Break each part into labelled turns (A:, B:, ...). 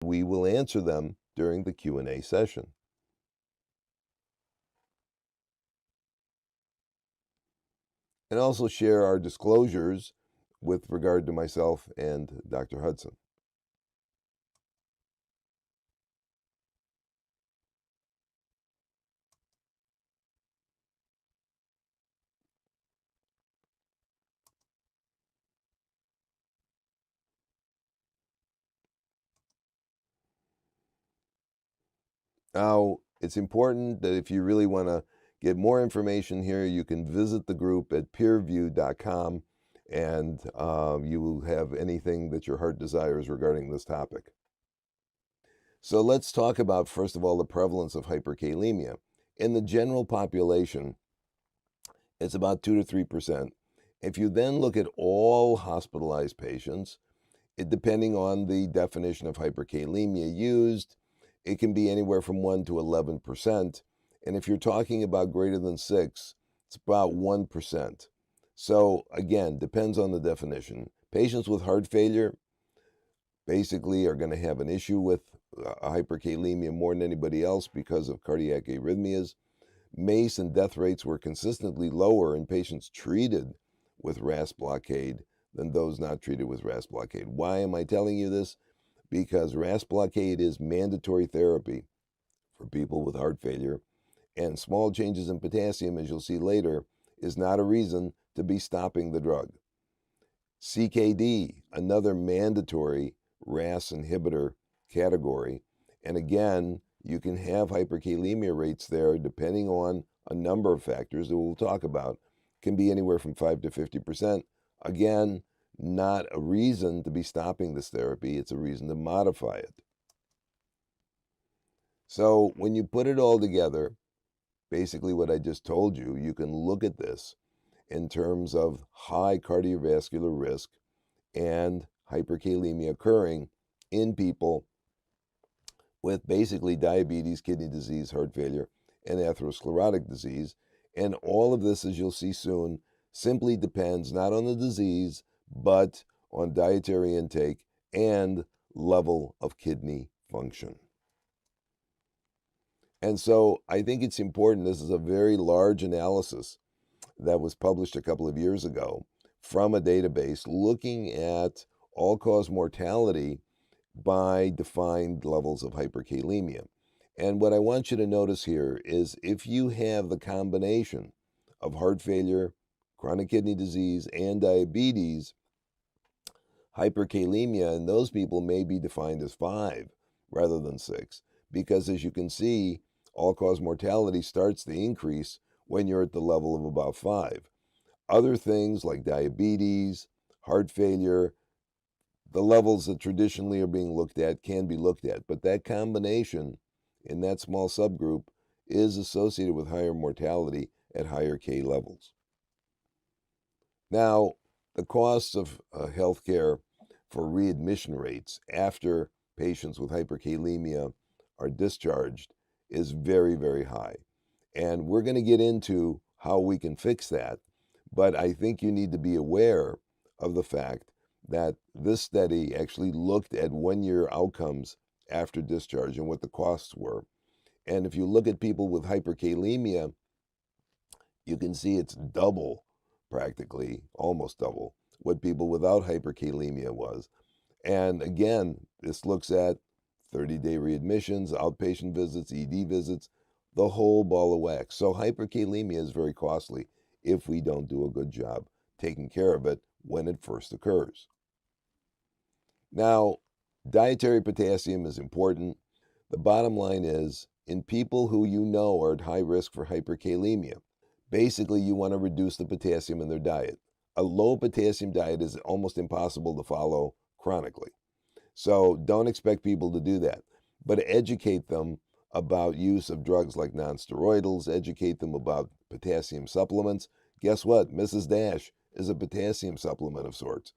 A: We will answer them during the Q&A session. And also share our disclosures with regard to myself and Dr. Hudson. Now, it's important that if you really want to get more information here, you can visit the group at peerview.com, and you will have anything that your heart desires regarding this topic. So let's talk about, first of all, the prevalence of hyperkalemia. In the general population, it's about 2 to 3%. If you then look at all hospitalized patients, depending on the definition of hyperkalemia used, it can be anywhere from 1 to 11%. And if you're talking about greater than 6, it's about 1%. So again, depends on the definition. Patients with heart failure basically are going to have an issue with hyperkalemia more than anybody else because of cardiac arrhythmias. MACE and death rates were consistently lower in patients treated with RAS blockade than those not treated with RAS blockade. Why am I telling you this? Because RAS blockade is mandatory therapy for people with heart failure, and small changes in potassium, as you'll see later, is not a reason to be stopping the drug. CKD, another mandatory RAS inhibitor category, and again, you can have hyperkalemia rates there depending on a number of factors that we'll talk about. Can be anywhere from 5 to 50%. Again, not a reason to be stopping this therapy. It's a reason to modify it. So when you put it all together, basically what I just told you, you can look at this in terms of high cardiovascular risk and hyperkalemia occurring in people with basically diabetes, kidney disease, heart failure, and atherosclerotic disease. And all of this, as you'll see soon, simply depends not on the disease, but on dietary intake and level of kidney function. And so I think it's important, this is a very large analysis that was published a couple of years ago from a database looking at all-cause mortality by defined levels of hyperkalemia. And what I want you to notice here is if you have the combination of heart failure, chronic kidney disease, and diabetes, hyperkalemia in those people may be defined as 5 rather than 6, because as you can see, all-cause mortality starts to increase when you're at the level of about 5. Other things like diabetes, heart failure, the levels that traditionally are being looked at can be looked at, but that combination in that small subgroup is associated with higher mortality at higher K levels. Now, the costs of healthcare for readmission rates after patients with hyperkalemia are discharged is very, very high. And we're going to get into how we can fix that, but I think you need to be aware of the fact that this study actually looked at 1-year outcomes after discharge and what the costs were. And if you look at people with hyperkalemia, you can see it's double, practically, almost double, what people without hyperkalemia was. And again, this looks at 30-day readmissions, outpatient visits, ED visits, the whole ball of wax. So hyperkalemia is very costly if we don't do a good job taking care of it when it first occurs. Now, dietary potassium is important. The bottom line is, in people who you know are at high risk for hyperkalemia, basically you want to reduce the potassium in their diet. A low potassium diet is almost impossible to follow chronically. So don't expect people to do that, but educate them about use of drugs like nonsteroidals, educate them about potassium supplements. Guess what? Mrs. Dash is a potassium supplement of sorts.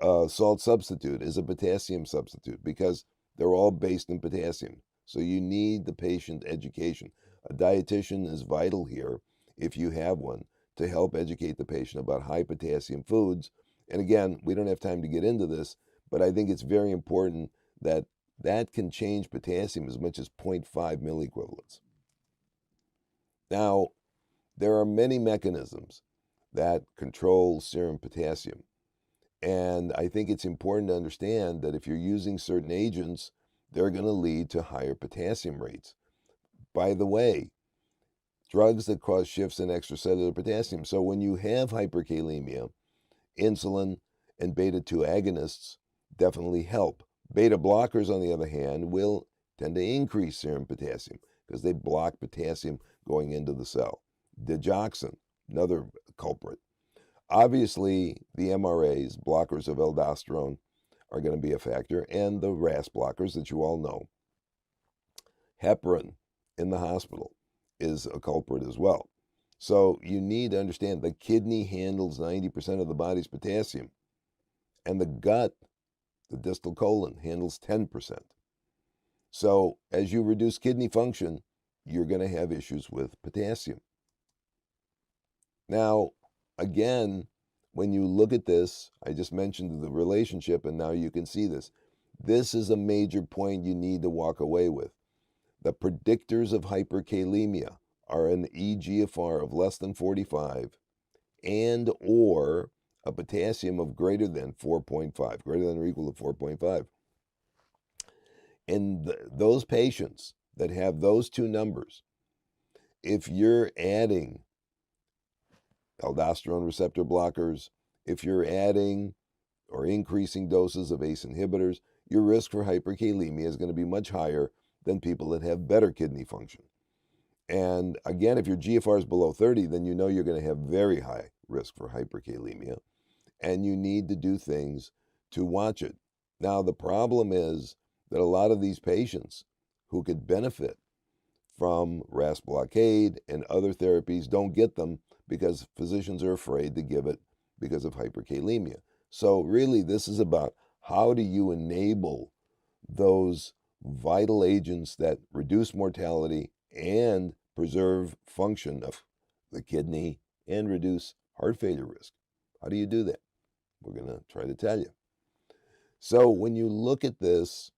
A: Salt substitute is a potassium substitute because they're all based in potassium. So you need the patient education. A dietitian is vital here, if you have one, to help educate the patient about high potassium foods. And again, we don't have time to get into this, but I think it's very important that that can change potassium as much as 0.5 milliequivalents. Now, there are many mechanisms that control serum potassium. And I think it's important to understand that if you're using certain agents, they're going to lead to higher potassium rates. By the way, drugs that cause shifts in extracellular potassium. So when you have hyperkalemia, insulin and beta-2 agonists definitely help. Beta blockers, on the other hand, will tend to increase serum potassium because they block potassium going into the cell. Digoxin, another culprit. Obviously, the MRAs, blockers of aldosterone, are going to be a factor, and the RAS blockers that you all know. Heparin in the hospital is a culprit as well. So you need to understand the kidney handles 90% of the body's potassium, and the gut, the distal colon, handles 10%. So as you reduce kidney function, you're going to have issues with potassium. Now, again, when you look at this, I just mentioned the relationship, and now you can see this. This is a major point you need to walk away with. The predictors of hyperkalemia are an eGFR of less than 45 and or a potassium of greater than 4.5, greater than or equal to 4.5. In those patients that have those two numbers, if you're adding aldosterone receptor blockers, if you're adding or increasing doses of ACE inhibitors, your risk for hyperkalemia is going to be much higher than people that have better kidney function. And again, if your GFR is below 30, then you know you're going to have very high risk for hyperkalemia, and you need to do things to watch it. Now, the problem is that a lot of these patients who could benefit from RAS blockade and other therapies don't get them because physicians are afraid to give it because of hyperkalemia. So really, this is about how do you enable those vital agents that reduce mortality and preserve function of the kidney and reduce heart failure risk. How do you do that? We're going to try to tell you. So when you look at this,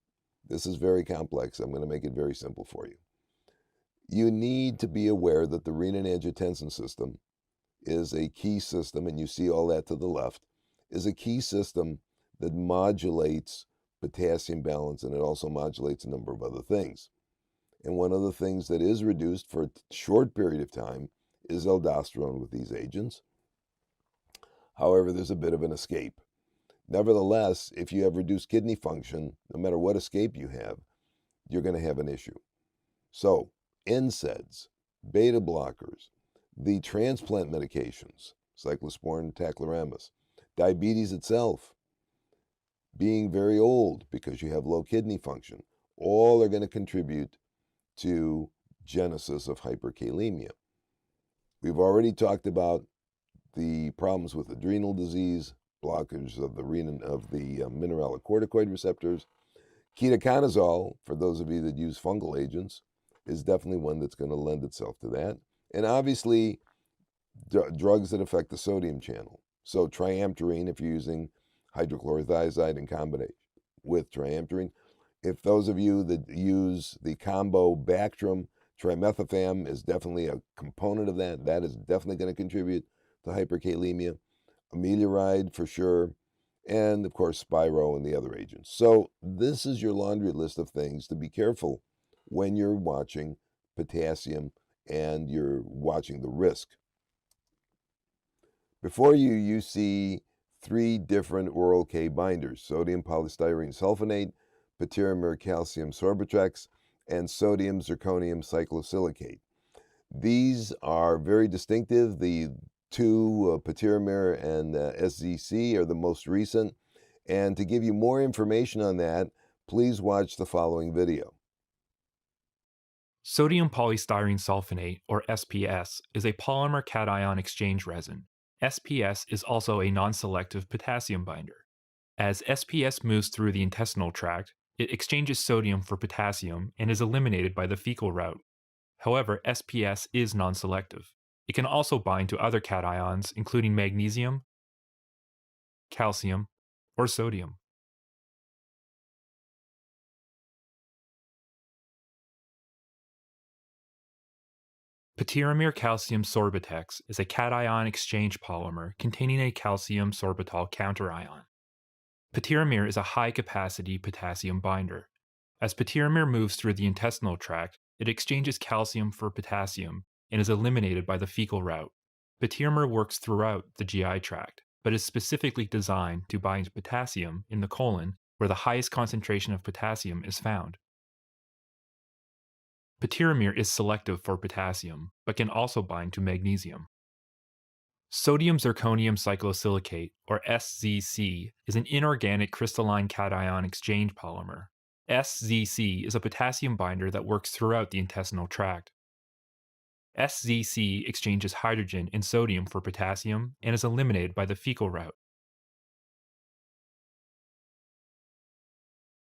A: this is very complex. I'm going to make it very simple for you. You need to be aware that the Renin-Angiotensin System is a key system, and you see all that to the left, is a key system that modulates potassium balance, and it also modulates a number of other things. And one of the things that is reduced for a short period of time is aldosterone with these agents. However, there's a bit of an escape. Nevertheless, if you have reduced kidney function, no matter what escape you have, you're going to have an issue. So, NSAIDs, beta blockers, the transplant medications, cyclosporin, tacrolimus, diabetes itself, being very old because you have low kidney function, all are going to contribute to genesis of hyperkalemia. We've already talked about the problems with adrenal disease, blockage of the mineralocorticoid receptors. Ketoconazole, for those of you that use fungal agents, is definitely one that's going to lend itself to that. And obviously, drugs that affect the sodium channel. So triamterene, if you're using hydrochlorothiazide in combination with triamterene. If those of you that use the combo Bactrim, trimethophan is definitely a component of that. That is definitely going to contribute to hyperkalemia. Amelioride for sure. And of course, Spiro and the other agents. So this is your laundry list of things to be careful when you're watching potassium and you're watching the risk. Before you, you see 3 different oral K binders: sodium polystyrene sulfonate, Proteinuria calcium sorbitrex, and sodium zirconium cyclosilicate. These are very distinctive. The 2, Proteinuria and SZC, are the most recent. And to give you more information on that, please watch the following video.
B: Sodium polystyrene sulfonate, or SPS, is a polymer cation exchange resin. SPS is also a non-selective potassium binder. As SPS moves through the intestinal tract, it exchanges sodium for potassium and is eliminated by the fecal route. However, SPS is non-selective. It can also bind to other cations, including magnesium, calcium, or sodium. Potiramir calcium sorbitex is a cation exchange polymer containing a calcium sorbitol counterion. Potiramir is a high-capacity potassium binder. As potiramir moves through the intestinal tract, it exchanges calcium for potassium and is eliminated by the fecal route. Potiramir works throughout the GI tract, but is specifically designed to bind potassium in the colon, where the highest concentration of potassium is found. Potiramir is selective for potassium, but can also bind to magnesium. Sodium zirconium cyclosilicate, or SZC, is an inorganic crystalline cation exchange polymer. SZC is a potassium binder that works throughout the intestinal tract. SZC exchanges hydrogen and sodium for potassium and is eliminated by the fecal route.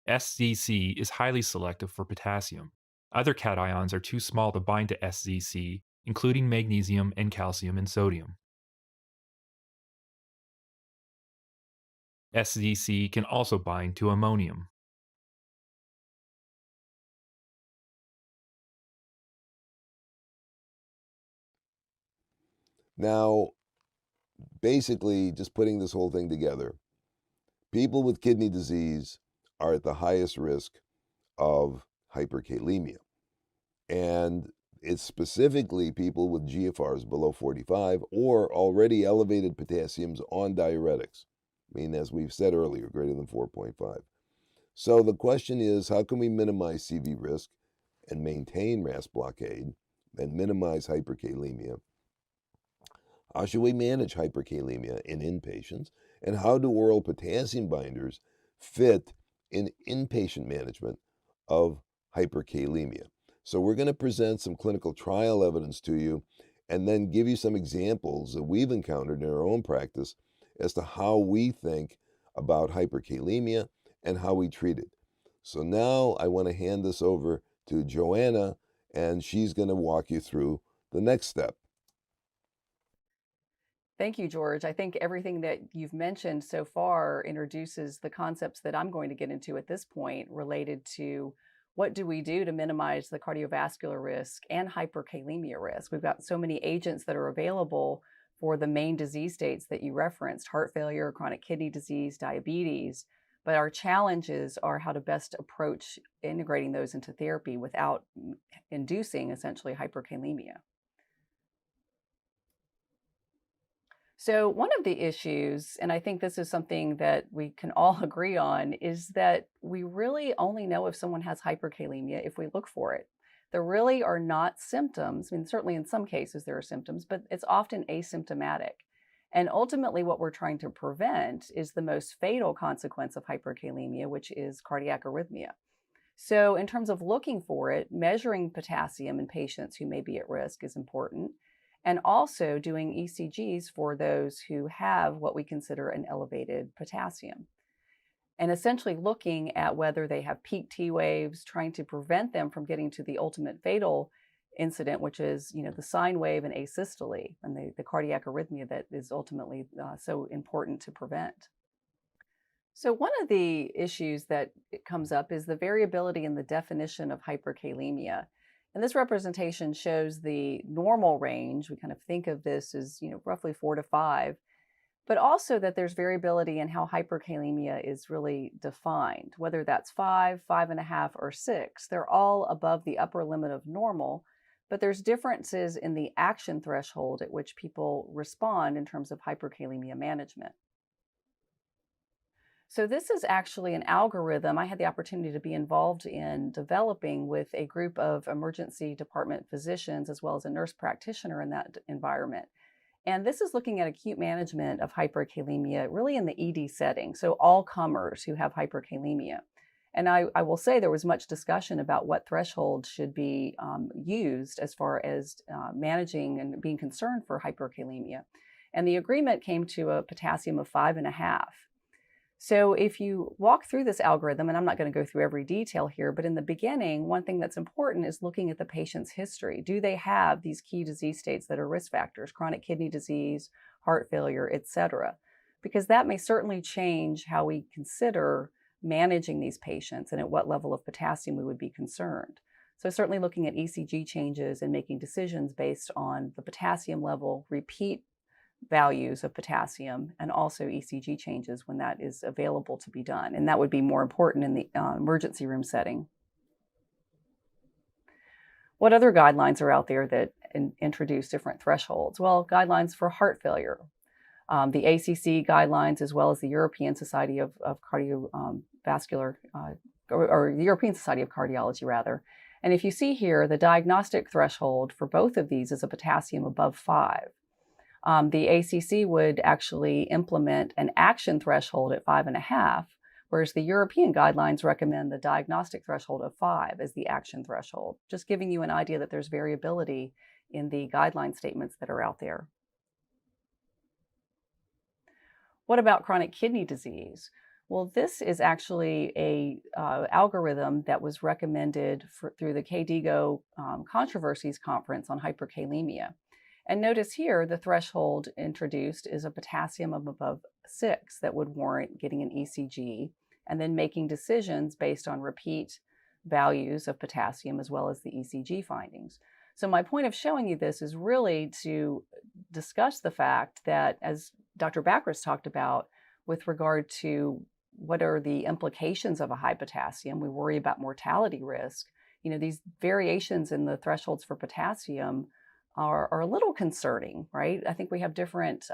B: SZC is highly selective for potassium. Other cations are too small to bind to SZC, including magnesium and calcium and sodium. SZC can also bind to ammonium.
A: Now, basically, just putting this whole thing together, people with kidney disease are at the highest risk of hyperkalemia. And it's specifically people with GFRs below 45 or already elevated potassiums on diuretics. I mean, as we've said earlier, greater than 4.5. So the question is, how can we minimize CV risk and maintain RAS blockade and minimize hyperkalemia? How should we manage hyperkalemia in inpatients? And how do oral potassium binders fit in inpatient management of hyperkalemia? So we're going to present some clinical trial evidence to you and then give you some examples that we've encountered in our own practice as to how we think about hyperkalemia and how we treat it. So now I want to hand this over to Joanna, and she's going to walk you through the next step.
C: Thank you, George. I think everything that you've mentioned so far introduces the concepts that I'm going to get into at this point related to what do we do to minimize the cardiovascular risk and hyperkalemia risk. We've got so many agents that are available for the main disease states that you referenced: heart failure, chronic kidney disease, diabetes. But our challenges are how to best approach integrating those into therapy without inducing essentially hyperkalemia. So one of the issues, and I think this is something that we can all agree on, is that we really only know if someone has hyperkalemia if we look for it. There really are not symptoms. I mean, certainly in some cases there are symptoms, but it's often asymptomatic. And ultimately what we're trying to prevent is the most fatal consequence of hyperkalemia, which is cardiac arrhythmia. So in terms of looking for it, measuring potassium in patients who may be at risk is important, and also doing ECGs for those who have what we consider an elevated potassium. And essentially looking at whether they have peak T waves, trying to prevent them from getting to the ultimate fatal incident, which is, the sine wave and asystole and the cardiac arrhythmia that is ultimately so important to prevent. So one of the issues that comes up is the variability in the definition of hyperkalemia. And this representation shows the normal range. We kind of think of this as, roughly 4 to 5, but also that there's variability in how hyperkalemia is really defined, whether that's 5, 5.5, or 6. They're all above the upper limit of normal, but there's differences in the action threshold at which people respond in terms of hyperkalemia management. So this is actually an algorithm I had the opportunity to be involved in developing with a group of emergency department physicians as well as a nurse practitioner in that environment. And this is looking at acute management of hyperkalemia really in the ED setting, so all comers who have hyperkalemia. And I will say there was much discussion about what threshold should be used as far as managing and being concerned for hyperkalemia. And the agreement came to a potassium of 5.5. So if you walk through this algorithm, and I'm not going to go through every detail here, but in the beginning, one thing that's important is looking at the patient's history. Do they have these key disease states that are risk factors, chronic kidney disease, heart failure, et cetera? Because that may certainly change how we consider managing these patients and at what level of potassium we would be concerned. So certainly looking at ECG changes and making decisions based on the potassium level, repeat values of potassium, and also ECG changes when that is available to be done. And that would be more important in the emergency room setting. What other guidelines are out there that introduce different thresholds? Well, guidelines for heart failure. The ACC guidelines, as well as the European Society of Cardiovascular, or the European Society of Cardiology, rather. And if you see here, the diagnostic threshold for both of these is a potassium above 5. The ACC would actually implement an action threshold at 5.5, whereas the European guidelines recommend the diagnostic threshold of 5 as the action threshold, just giving you an idea that there's variability in the guideline statements that are out there. What about chronic kidney disease? Well, this is actually a algorithm that was recommended through the KDIGO Controversies Conference on Hyperkalemia. And notice here, the threshold introduced is a potassium of above 6 that would warrant getting an ECG, and then making decisions based on repeat values of potassium as well as the ECG findings. So my point of showing you this is really to discuss the fact that, as Dr. Bakris talked about with regard to what are the implications of a high potassium, we worry about mortality risk. You know, these variations in the thresholds for potassium are a little concerning, right? I think we have different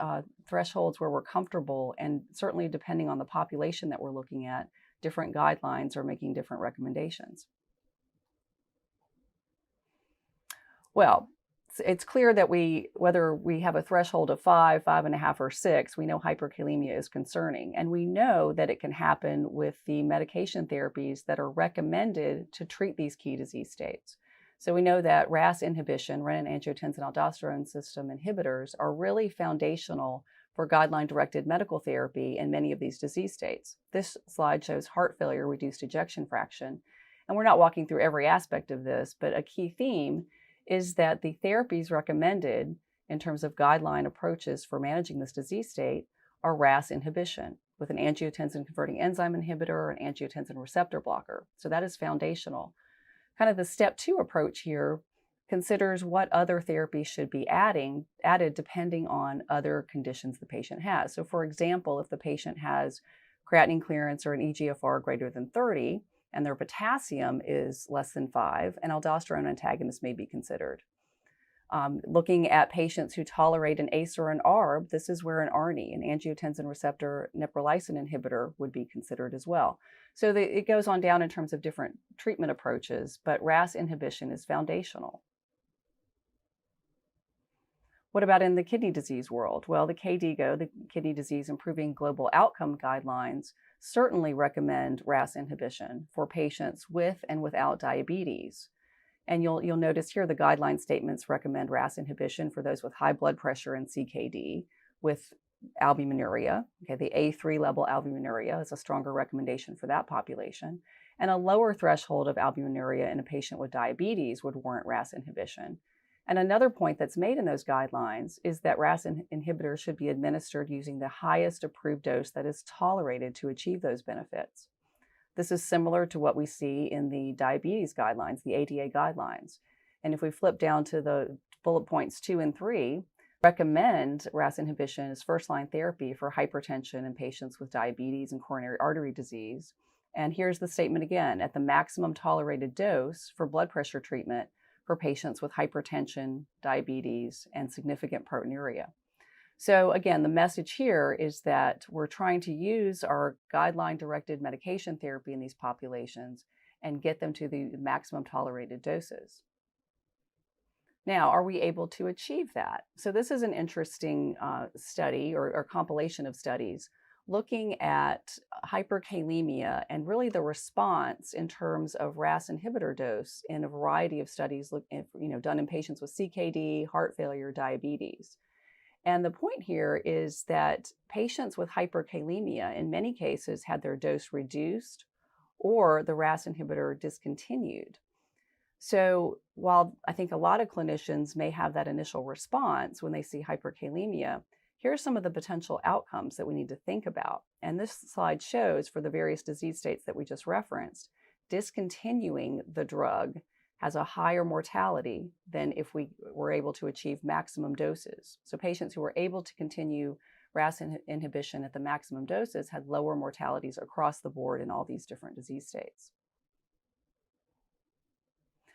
C: thresholds where we're comfortable, and certainly depending on the population that we're looking at, different guidelines are making different recommendations. Well, it's clear that whether we have a threshold of 5, 5.5, or 6, we know hyperkalemia is concerning. And we know that it can happen with the medication therapies that are recommended to treat these key disease states. So we know that RAS inhibition, renin-angiotensin system inhibitors, are really foundational for guideline-directed medical therapy in many of these disease states. This slide shows heart failure, reduced ejection fraction. And we're not walking through every aspect of this, but a key theme is that the therapies recommended in terms of guideline approaches for managing this disease state are RAS inhibition with an angiotensin-converting enzyme inhibitor or an angiotensin receptor blocker. So that is foundational. Kind of the step 2 approach here considers what other therapies should be added depending on other conditions the patient has. So for example, if the patient has creatinine clearance or an eGFR greater than 30, and their potassium is less than 5, an aldosterone antagonist may be considered. Looking at patients who tolerate an ACE or an ARB, this is where an ARNI, an angiotensin receptor neprilysin inhibitor, would be considered as well. So it goes on down in terms of different treatment approaches, but RAS inhibition is foundational. What about in the kidney disease world? Well, the KDIGO, the Kidney Disease Improving Global Outcome Guidelines, certainly recommend RAS inhibition for patients with and without diabetes. And you'll notice here the guideline statements recommend RAS inhibition for those with high blood pressure and CKD with albuminuria. Okay, the A3 level albuminuria is a stronger recommendation for that population. And a lower threshold of albuminuria in a patient with diabetes would warrant RAS inhibition. And another point that's made in those guidelines is that RAS inhibitors should be administered using the highest approved dose that is tolerated to achieve those benefits. This is similar to what we see in the diabetes guidelines, the ADA guidelines. And if we flip down to the bullet points 2 and 3, recommend RAS inhibition as first-line therapy for hypertension in patients with diabetes and coronary artery disease. And here's the statement again: at the maximum tolerated dose for blood pressure treatment for patients with hypertension, diabetes, and significant proteinuria. So again, the message here is that we're trying to use our guideline-directed medication therapy in these populations and get them to the maximum tolerated doses. Now, are we able to achieve that? So this is an interesting study or compilation of studies looking at hyperkalemia and really the response in terms of RAS inhibitor dose in a variety of studies done in patients with CKD, heart failure, diabetes. And the point here is that patients with hyperkalemia in many cases had their dose reduced or the RAS inhibitor discontinued. So while I think a lot of clinicians may have that initial response when they see hyperkalemia, here are some of the potential outcomes that we need to think about. And this slide shows, for the various disease states that we just referenced, discontinuing the drug has a higher mortality than if we were able to achieve maximum doses. So patients who were able to continue RAS inhibition at the maximum doses had lower mortalities across the board in all these different disease states.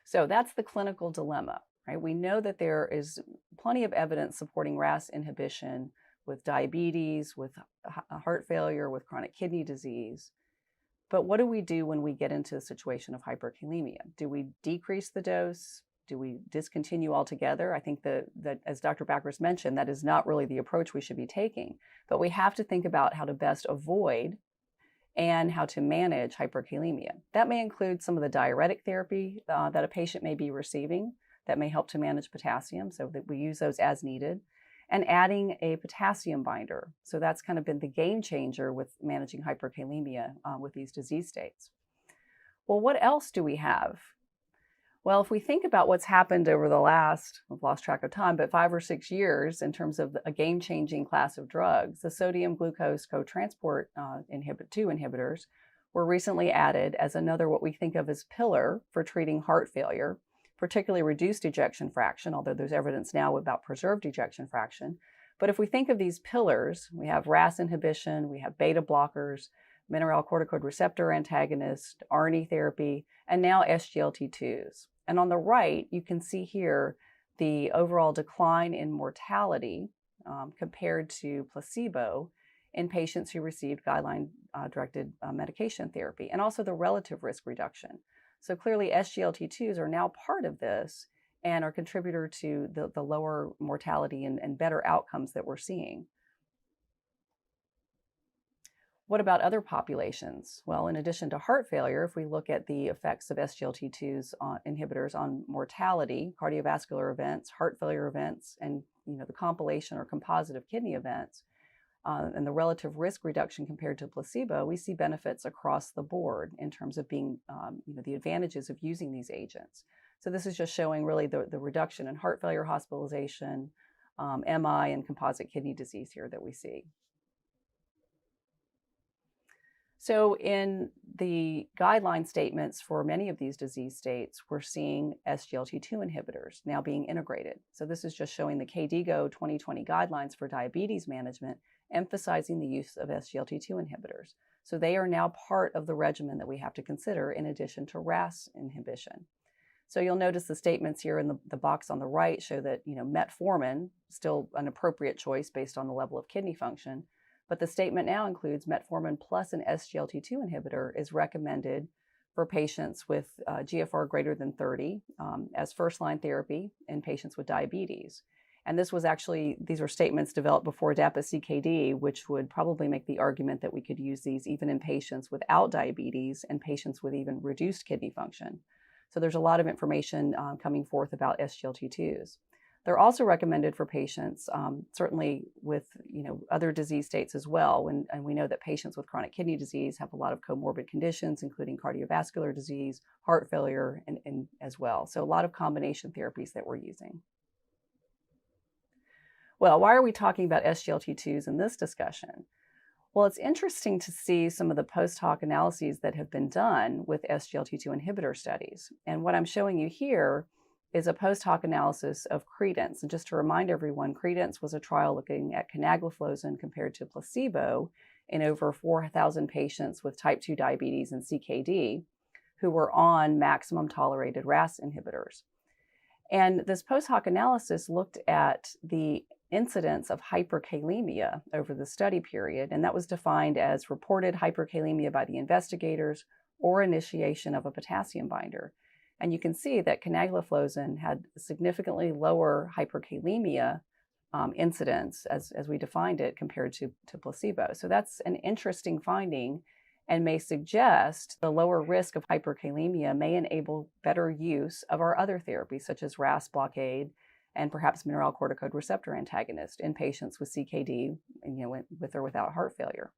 C: So that's the clinical dilemma, right? We know that there is plenty of evidence supporting RAS inhibition with diabetes, with heart failure, with chronic kidney disease. But what do we do when we get into a situation of hyperkalemia? Do we decrease the dose? Do we discontinue altogether? I think that as Dr. Bakris mentioned, that is not really the approach we should be taking. But we have to think about how to best avoid and how to manage hyperkalemia. That may include some of the diuretic therapy that a patient may be receiving that may help to manage potassium, so that we use those as needed, and adding a potassium binder. So that's kind of been the game changer with managing hyperkalemia with these disease states. Well, what else do we have? Well, if we think about what's happened over the last, I've lost track of time, but 5 or 6 years in terms of a game-changing class of drugs, the sodium glucose cotransport 2 inhibitors were recently added as another what we think of as pillar for treating heart failure, particularly reduced ejection fraction, although there's evidence now about preserved ejection fraction. But if we think of these pillars, we have RAS inhibition, we have beta blockers, mineralocorticoid receptor antagonist, ARNI therapy, and now SGLT2s. And on the right, you can see here the overall decline in mortality compared to placebo in patients who received guideline-directed medication therapy, and also the relative risk reduction. So clearly SGLT2s are now part of this and are a contributor to the lower mortality and better outcomes that we're seeing. What about other populations? Well, in addition to heart failure, if we look at the effects of SGLT2s inhibitors on mortality, cardiovascular events, heart failure events, and the compilation or composite of kidney events, and the relative risk reduction compared to placebo, we see benefits across the board in terms of being, the advantages of using these agents. So this is just showing really the reduction in heart failure hospitalization, MI, and composite kidney disease here that we see. So in the guideline statements for many of these disease states, we're seeing SGLT2 inhibitors now being integrated. So this is just showing the KDIGO 2020 guidelines for diabetes management, emphasizing the use of SGLT2 inhibitors. So they are now part of the regimen that we have to consider in addition to RAS inhibition. So you'll notice the statements here in the box on the right show that metformin, still an appropriate choice based on the level of kidney function, but the statement now includes metformin plus an SGLT2 inhibitor is recommended for patients with GFR greater than 30 as first-line therapy in patients with diabetes. And these are statements developed before DAPA-CKD, which would probably make the argument that we could use these even in patients without diabetes and patients with even reduced kidney function. So there's a lot of information coming forth about SGLT2s. They're also recommended for patients, certainly with other disease states as well. And we know that patients with chronic kidney disease have a lot of comorbid conditions, including cardiovascular disease, heart failure, and as well. So a lot of combination therapies that we're using. Well, why are we talking about SGLT2s in this discussion? Well, it's interesting to see some of the post-hoc analyses that have been done with SGLT2 inhibitor studies. And what I'm showing you here is a post-hoc analysis of Credence. And just to remind everyone, Credence was a trial looking at canagliflozin compared to placebo in over 4,000 patients with type 2 diabetes and CKD who were on maximum tolerated RAS inhibitors. And this post-hoc analysis looked at the incidence of hyperkalemia over the study period, and that was defined as reported hyperkalemia by the investigators or initiation of a potassium binder. And you can see that canagliflozin had significantly lower hyperkalemia incidence as we defined it compared to placebo. So that's an interesting finding and may suggest the lower risk of hyperkalemia may enable better use of our other therapies such as RAS blockade and perhaps mineralocorticoid receptor antagonist in patients with CKD, with or without heart failure.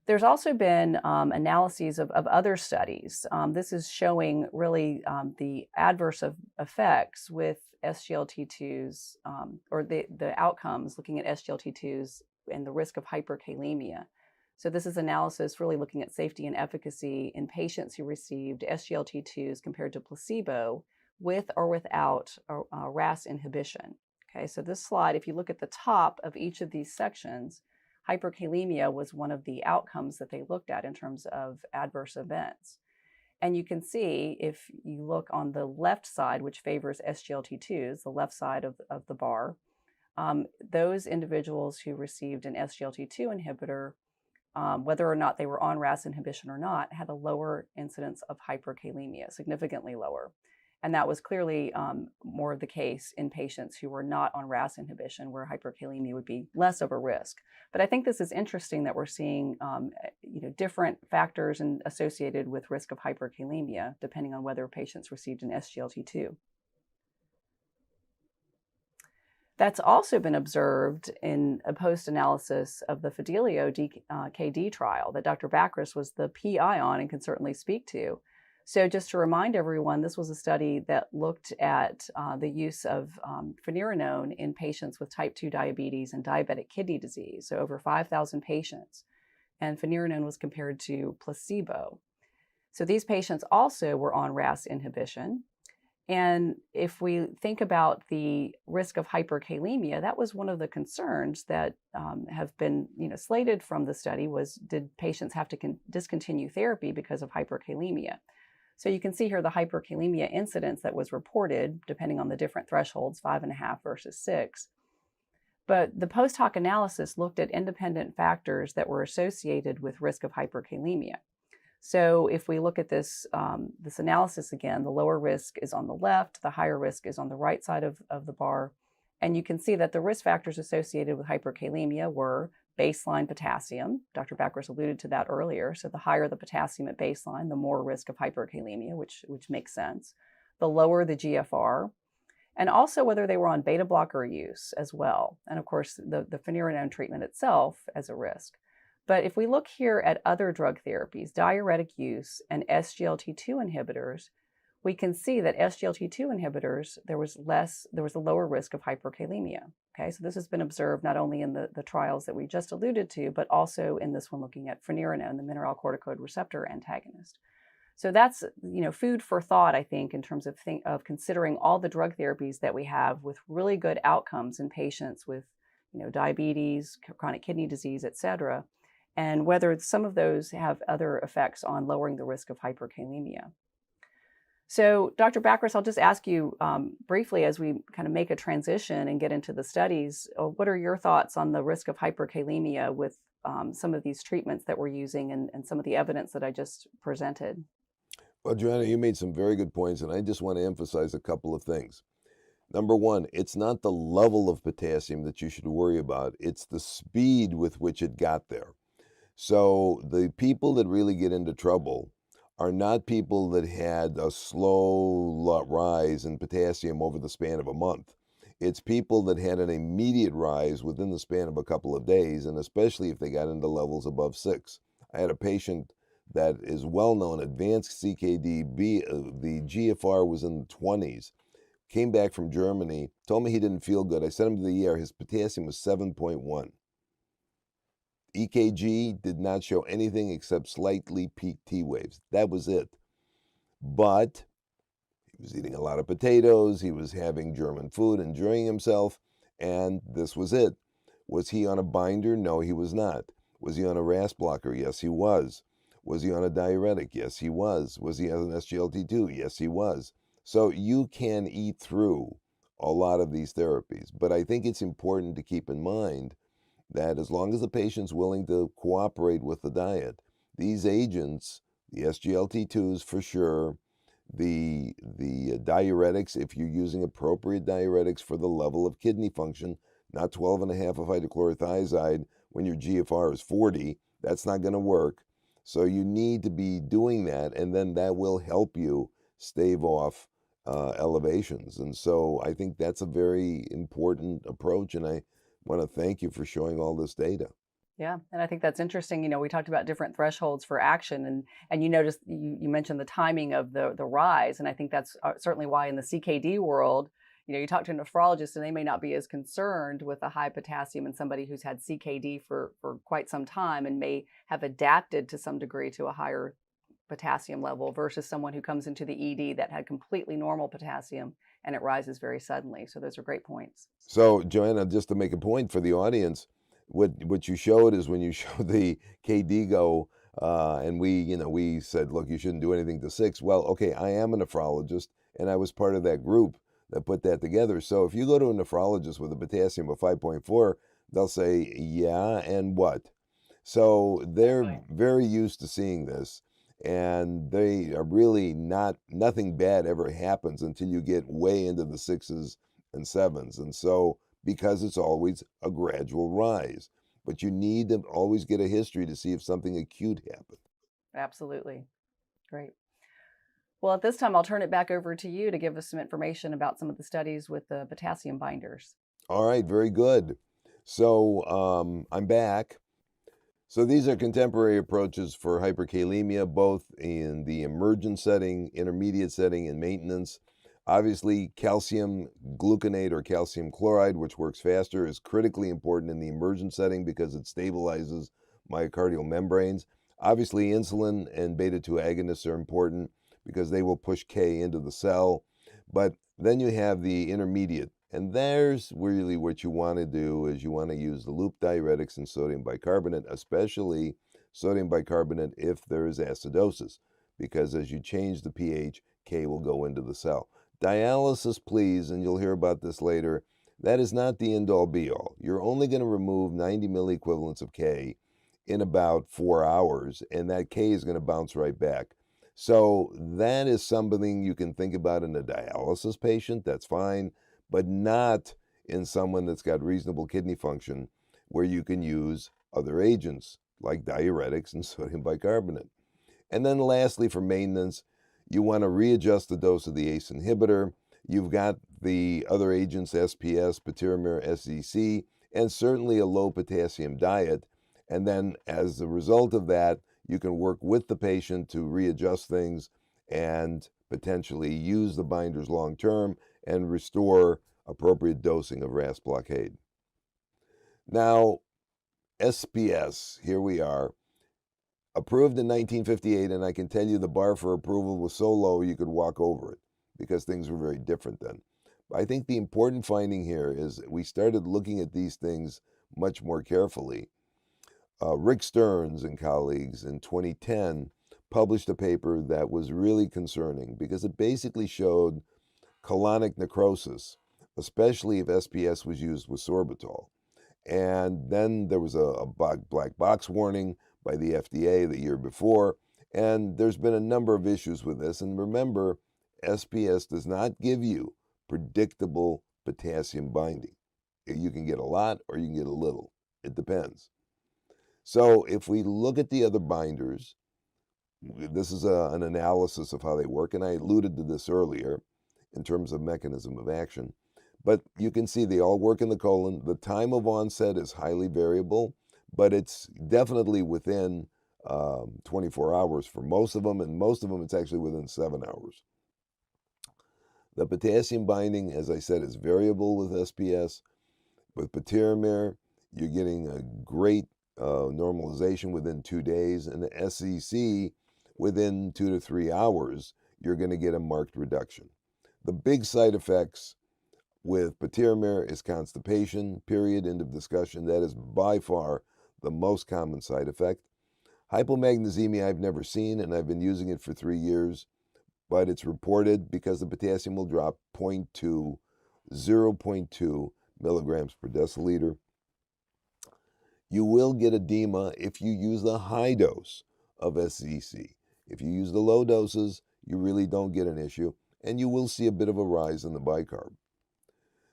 C: There's also been analyses of other studies. This is showing really the adverse effects with SGLT2s or the outcomes looking at SGLT2s and the risk of hyperkalemia. So this is analysis really looking at safety and efficacy in patients who received SGLT2s compared to placebo with or without RAS inhibition. Okay, so this slide, if you look at the top of each of these sections, hyperkalemia was one of the outcomes that they looked at in terms of adverse events. And you can see if you look on the left side, which favors SGLT2s, the left side of the bar, those individuals who received an SGLT2 inhibitor, whether or not they were on RAS inhibition or not, had a lower incidence of hyperkalemia, significantly lower. And that was clearly more of the case in patients who were not on RAS inhibition, where hyperkalemia would be less of a risk. But I think this is interesting that we're seeing different factors associated with risk of hyperkalemia, depending on whether patients received an SGLT2. That's also been observed in a post-analysis of the Fidelio KD trial that Dr. Bakris was the PI on and can certainly speak to. So just to remind everyone, this was a study that looked at the use of finerenone in patients with type 2 diabetes and diabetic kidney disease, so over 5,000 patients. And finerenone was compared to placebo. So these patients also were on RAS inhibition. And if we think about the risk of hyperkalemia, that was one of the concerns that have been slated from the study was, did patients have to discontinue therapy because of hyperkalemia? So you can see here the hyperkalemia incidence that was reported, depending on the different thresholds, 5.5 versus 6. But the post-hoc analysis looked at independent factors that were associated with risk of hyperkalemia. So if we look at this analysis again, the lower risk is on the left, the higher risk is on the right side of the bar. And you can see that the risk factors associated with hyperkalemia were baseline potassium. Dr. Bakris alluded to that earlier. So the higher the potassium at baseline, the more risk of hyperkalemia, which makes sense. The lower the GFR, and also whether they were on beta blocker use as well. And of course, the finerenone treatment itself as a risk. But if we look here at other drug therapies, diuretic use and SGLT2 inhibitors, we can see that SGLT2 inhibitors, there was a lower risk of hyperkalemia. Okay, so this has been observed not only in the trials that we just alluded to, but also in this one looking at finerenone, the mineralocorticoid receptor antagonist. So that's food for thought, I think, in terms of considering all the drug therapies that we have with really good outcomes in patients with diabetes, chronic kidney disease, et cetera, and whether some of those have other effects on lowering the risk of hyperkalemia. So Dr. Bakris, I'll just ask you briefly as we kind of make a transition and get into the studies, what are your thoughts on the risk of hyperkalemia with some of these treatments that we're using and some of the evidence that I just presented?
A: Well, Joanna, you made some very good points, and I just want to emphasize a couple of things. Number one, it's not the level of potassium that you should worry about. It's the speed with which it got there. So the people that really get into trouble are not people that had a slow rise in potassium over the span of a month. It's people that had an immediate rise within the span of a couple of days, and especially if they got into levels above 6. I had a patient that is well-known, advanced CKD, the GFR was in the 20s, came back from Germany, told me he didn't feel good. I sent him to the ER, his potassium was 7.1. EKG did not show anything except slightly peaked T waves. That was it. But he was eating a lot of potatoes, he was having German food, enjoying himself, and this was it. Was he on a binder? No, he was not. Was he on a RAS blocker? Yes, he was. Was he on a diuretic? Yes, he was. Was he on an SGLT2? Yes, he was. So you can eat through a lot of these therapies, but I think it's important to keep in mind that as long as the patient's willing to cooperate with the diet, these agents, the SGLT2s for sure, the diuretics, if you're using appropriate diuretics for the level of kidney function, not 12.5 of hydrochlorothiazide when your GFR is 40, that's not going to work. So you need to be doing that, and then that will help you stave off elevations. And so I think that's a very important approach, and I want to thank you for showing all this data.
C: Yeah, and I think that's interesting. We talked about different thresholds for action, and you noticed you mentioned the timing of the rise, and I think that's certainly why in the CKD world, You talk to a nephrologist and they may not be as concerned with a high potassium in somebody who's had CKD for quite some time and may have adapted to some degree to a higher potassium level versus someone who comes into the ED that had completely normal potassium and it rises very suddenly. So those are great points.
A: So, Joanna, just to make a point for the audience, what you showed is when you showed the KDIGO, and we said, look, you shouldn't do anything to 6. Well, okay, I am a nephrologist, and I was part of that group that put that together. So if you go to a nephrologist with a potassium of 5.4, they'll say, yeah, and what? So they're
C: Exactly.
A: very used to seeing this, and they are really nothing bad ever happens until you get way into the 6s and 7s. And so, because it's always a gradual rise, but you need to always get a history to see if something acute happened.
C: Absolutely. Great. Well, at this time, I'll turn it back over to you to give us some information about some of the studies with the potassium binders.
A: All right, very good. So I'm back. So these are contemporary approaches for hyperkalemia, both in the emergent setting, intermediate setting, and maintenance. Obviously, calcium gluconate or calcium chloride, which works faster, is critically important in the emergent setting because it stabilizes myocardial membranes. Obviously, insulin and beta-2 agonists are important because they will push K into the cell. But then you have the intermediate, and there's really what you want to do is you want to use the loop diuretics and sodium bicarbonate, especially sodium bicarbonate if there is acidosis, because as you change the pH, K will go into the cell. Dialysis, please, and you'll hear about this later, that is not the end-all be-all. You're only going to remove 90 milliequivalents of K in about 4 hours, and that K is going to bounce right back. So that is something you can think about in a dialysis patient, that's fine, but not in someone that's got reasonable kidney function where you can use other agents like diuretics and sodium bicarbonate. And then lastly, for maintenance, you want to readjust the dose of the ACE inhibitor. You've got the other agents, SPS, Proteinuria, SEC, and certainly a low potassium diet. And then as a result of that, you can work with the patient to readjust things and potentially use the binders long term and restore appropriate dosing of RAS blockade. Now, SPS, here we are, approved in 1958, and I can tell you the bar for approval was so low you could walk over it because things were very different then. But I think the important finding here is that we started looking at these things much more carefully. Rick Stearns and colleagues in 2010 published a paper that was really concerning because it basically showed colonic necrosis, especially if SPS was used with sorbitol. And then there was a black box warning by the FDA the year before, and there's been a number of issues with this. And remember, SPS does not give you predictable potassium binding. You can get a lot or you can get a little. It depends. So if we look at the other binders, this is an analysis of how they work, and I alluded to this earlier in terms of mechanism of action. But you can see they all work in the colon. The time of onset is highly variable, but it's definitely within 24 hours for most of them, and most of them it's actually within 7 hours. The potassium binding, as I said, is variable with SPS. With Proteinuria, you're getting a great normalization within 2 days, and the SEC, within 2 to 3 hours, you're going to get a marked reduction. The big side effects with Proteinuria is constipation, period, end of discussion. That is by far the most common side effect. Hypomagnesemia I've never seen, and I've been using it for 3 years, but it's reported because the potassium will drop 0.2 milligrams per deciliter. You will get edema if you use the high dose of SEC. If you use the low doses, you really don't get an issue, and you will see a bit of a rise in the bicarb.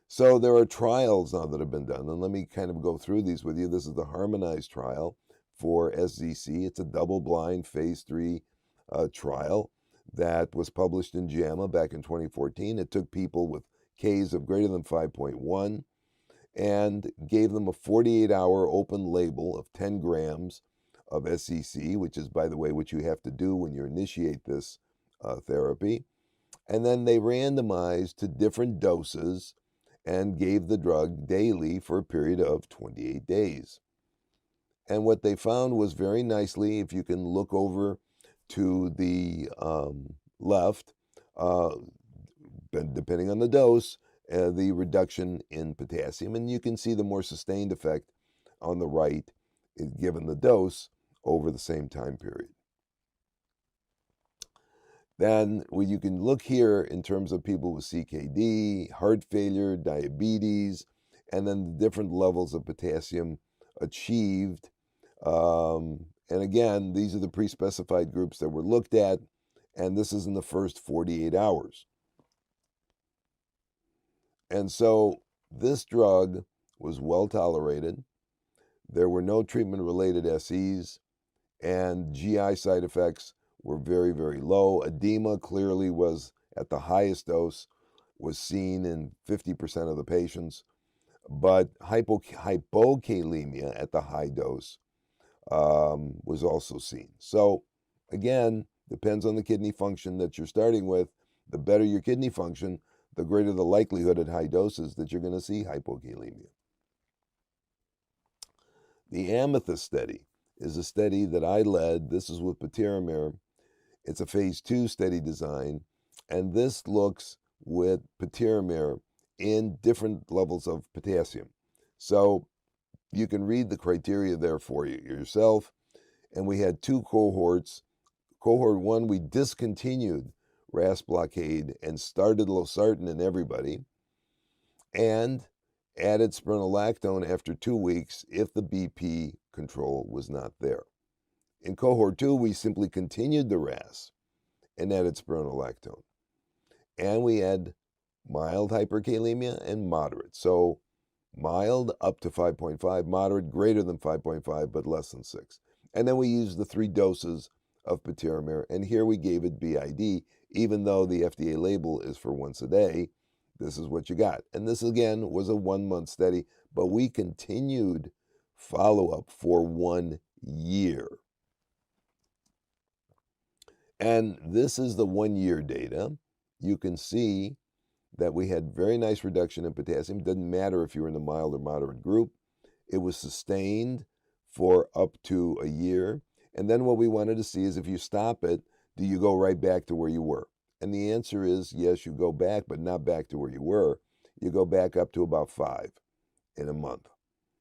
A: So there are trials now that have been done, and let me kind of go through these with you. This is the Harmonized Trial for SZC. It's a double-blind phase 3 trial that was published in JAMA back in 2014. It took people with Ks of greater than 5.1 and gave them a 48-hour open label of 10 grams of SEC, which is, by the way, what you have to do when you initiate this therapy. And then they randomized to different doses and gave the drug daily for a period of 28 days. And what they found was very nicely, if you can look over to the left, depending on the dose, the reduction in potassium. And you can see the more sustained effect on the right, given the dose, over the same time period. Then you can look here in terms of people with CKD, heart failure, diabetes, and then the different levels of potassium achieved. And again, these are the pre-specified groups that were looked at, and this is in the first 48 hours. And so this drug was well tolerated. There were no treatment-related SEs, and GI side effects were very, very low. Edema clearly was at the highest dose, was seen in 50% of the patients, but hypokalemia at the high dose was also seen. So again, depends on the kidney function that you're starting with. The better your kidney function, the greater the likelihood at high doses that you're going to see hypokalemia. The Amethyst study is a study that I led. This is with Proteinuria. It's a phase 2 study design, and this looks with Proteinuria in different levels of potassium. So you can read the criteria there for you yourself. And we had 2 cohorts. Cohort 1, we discontinued RAS blockade and started losartan in everybody, and added spironolactone after 2 weeks if the BP control was not there. In cohort 2, we simply continued the RAS and added spironolactone. And we had mild hyperkalemia and moderate. So mild up to 5.5, moderate greater than 5.5, but less than 6. And then we used the 3 doses of Proteinuria, and here we gave it BID, even though the FDA label is for once a day. This is what you got. And this, again, was a 1-month study, but we continued follow-up for 1 year. And this is the 1-year data. You can see that we had very nice reduction in potassium. It doesn't matter if you were in the mild or moderate group. It was sustained for up to a year. And then what we wanted to see is, if you stop it, do you go right back to where you were? And the answer is yes, you go back, but not back to where you were. You go back up to about 5 in a month.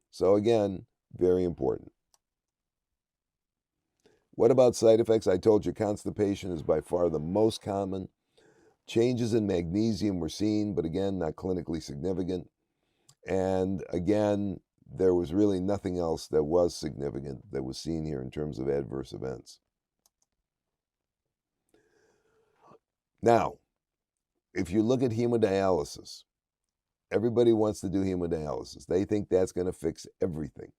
A: So again, very important. What about side effects? I told you constipation is by far the most common. Changes in magnesium were seen, but again, not clinically significant. And again, there was really nothing else that was significant that was seen here in terms of adverse events. Now, if you look at hemodialysis, everybody wants to do hemodialysis. They think that's going to fix everything.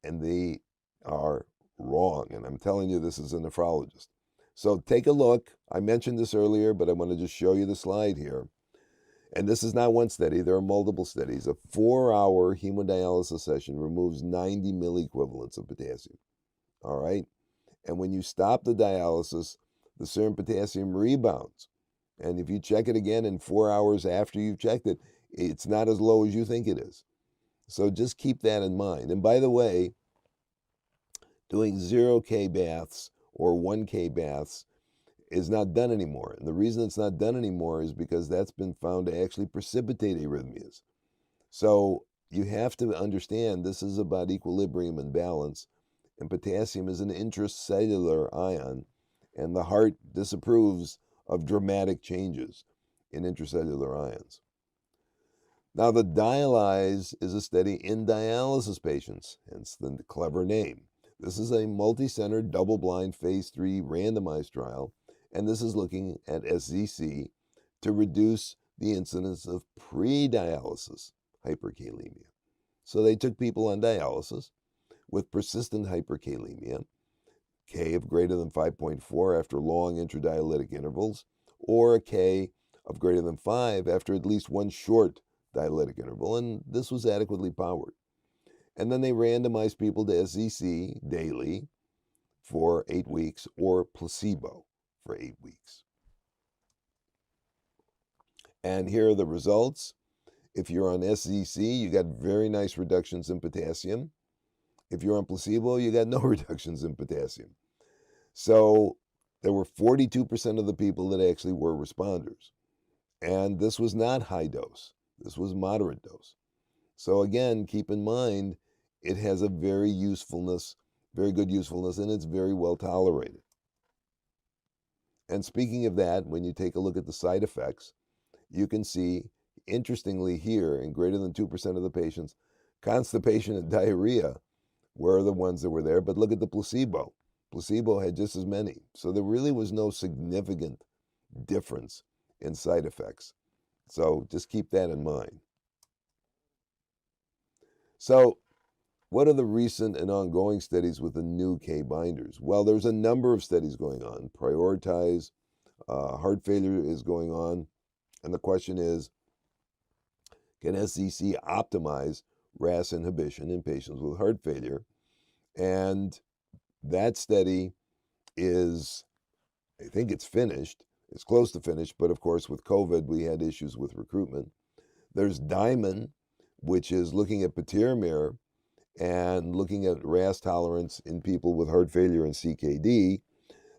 A: And they are wrong. And I'm telling you this as a nephrologist. So take a look. I mentioned this earlier, but I want to just show you the slide here. And this is not one study. There are multiple studies. A 4-hour hemodialysis session removes 90 milliequivalents of potassium. All right? And when you stop the dialysis, the serum potassium rebounds. And if you check it again in 4 hours after you've checked it, it's not as low as you think it is. So just keep that in mind. And by the way, doing 0K baths or 1K baths is not done anymore. And the reason it's not done anymore is because that's been found to actually precipitate arrhythmias. So you have to understand this is about equilibrium and balance. And potassium is an intracellular ion, and the heart disapproves of dramatic changes in intracellular ions. Now, the Dialyze is a study in dialysis patients, hence the clever name. This is a multi-center, double-blind, phase 3 randomized trial, and this is looking at SZC to reduce the incidence of pre-dialysis hyperkalemia. So they took people on dialysis with persistent hyperkalemia, K of greater than 5.4 after long intradialytic intervals, or a K of greater than 5 after at least one short dialytic interval, and this was adequately powered. And then they randomized people to SZC daily for 8 weeks or placebo for 8 weeks. And here are the results. If you're on SZC, you got very nice reductions in potassium. If you're on placebo, you got no reductions in potassium. So there were 42% of the people that actually were responders. And this was not high dose. This was moderate dose. So again, keep in mind, it has a very good usefulness, and it's very well tolerated. And speaking of that, when you take a look at the side effects, you can see, interestingly here, in greater than 2% of the patients, constipation and diarrhea were the ones that were there. But look at the placebo. Placebo had just as many. So there really was no significant difference in side effects. So just keep that in mind. So what are the recent and ongoing studies with the new K binders? Well, there's a number of studies going on. Prioritize, heart failure is going on. And the question is, can SZC optimize RAS inhibition in patients with heart failure? And that study is, I think it's finished. It's close to finished, but of course with COVID, we had issues with recruitment. There's Diamond, which is looking at Proteinuria and looking at RAS tolerance in people with heart failure and CKD.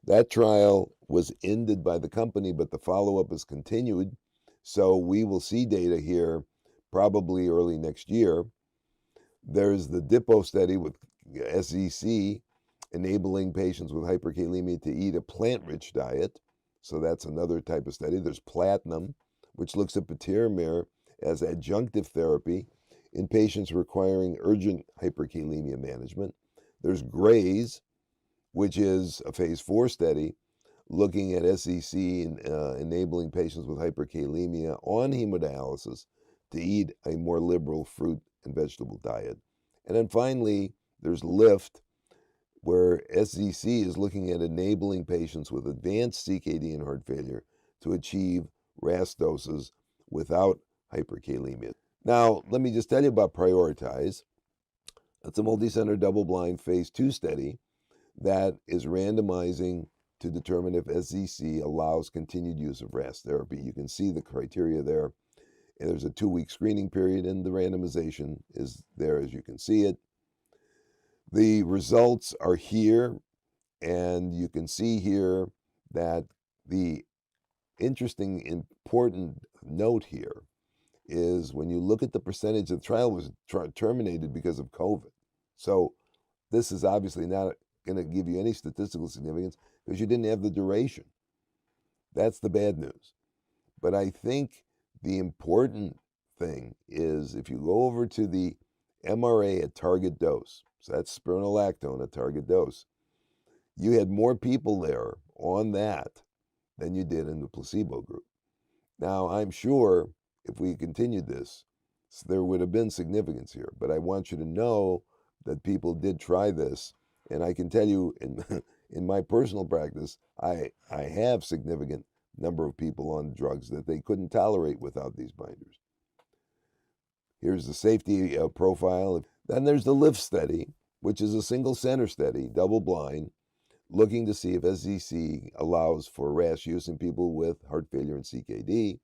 A: That trial was ended by the company, but the follow-up is continued. So we will see data here probably early next year. There's the DIPO study with SZC, enabling patients with hyperkalemia to eat a plant-rich diet. So that's another type of study. There's Platinum, which looks at Proteinuria as adjunctive therapy in patients requiring urgent hyperkalemia management. There's GRAZE, which is a phase 4 study looking at SZC and enabling patients with hyperkalemia on hemodialysis to eat a more liberal fruit and vegetable diet. And then finally, there's LIFT, where SZC is looking at enabling patients with advanced CKD and heart failure to achieve RAS doses without hyperkalemia. Now, let me just tell you about Prioritize. It's a multicenter double-blind phase 2 study that is randomizing to determine if SZC allows continued use of RAS therapy. You can see the criteria there. And there's a 2-week screening period, and the randomization is there as you can see it. The results are here, and you can see here that the interesting, important note here is when you look at the percentage, the trial was terminated because of COVID. So this is obviously not going to give you any statistical significance because you didn't have the duration. That's the bad news. But I think the important thing is if you go over to the MRA at target dose, so that's spironolactone at target dose, you had more people there on that than you did in the placebo group. Now, I'm sure if we continued this, there would have been significance here. But I want you to know that people did try this. And I can tell you in my personal practice, I have significant number of people on drugs that they couldn't tolerate without these binders. Here's the safety profile. Then there's the LIFT study, which is a single center study, double blind, looking to see if SZC allows for RAS use in people with heart failure and CKD.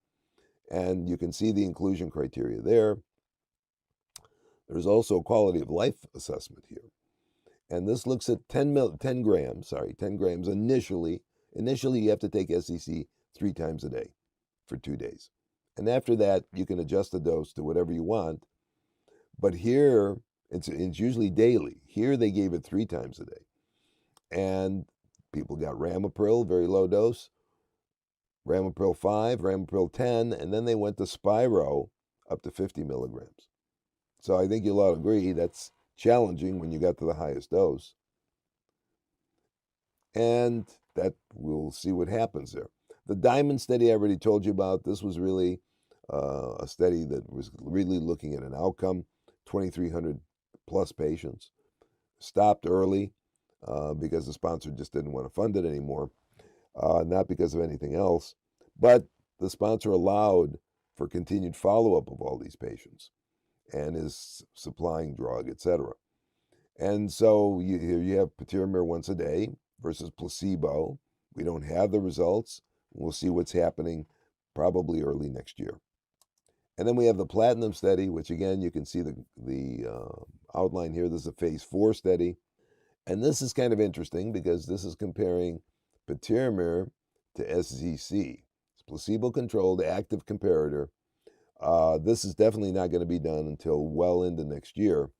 A: And you can see the inclusion criteria there. There's also a quality of life assessment here. And this looks at 10 grams initially. Initially, you have to take SZC 3 times a day for 2 days. And after that, you can adjust the dose to whatever you want. But here, it's usually daily. Here, they gave it 3 times a day. And people got Ramipril, very low dose, Ramipril 5, Ramipril 10, and then they went to Spiro up to 50 milligrams. So I think you'll all agree that's challenging when you got to the highest dose. And that we'll see what happens there. The Diamond study I already told you about. This was really a study that was really looking at an outcome, 2,300 plus patients. Stopped early because the sponsor just didn't want to fund it anymore, not because of anything else. But the sponsor allowed for continued follow-up of all these patients and is supplying drug, etc. And so here you have Proteinuria once a day versus placebo. We don't have the results. We'll see what's happening probably early next year. And then we have the platinum study, which again, you can see the outline here. This is a phase 4 study. And this is kind of interesting because this is comparing Proteinuria to SZC. It's placebo-controlled active comparator. This is definitely not going to be done until well into next year,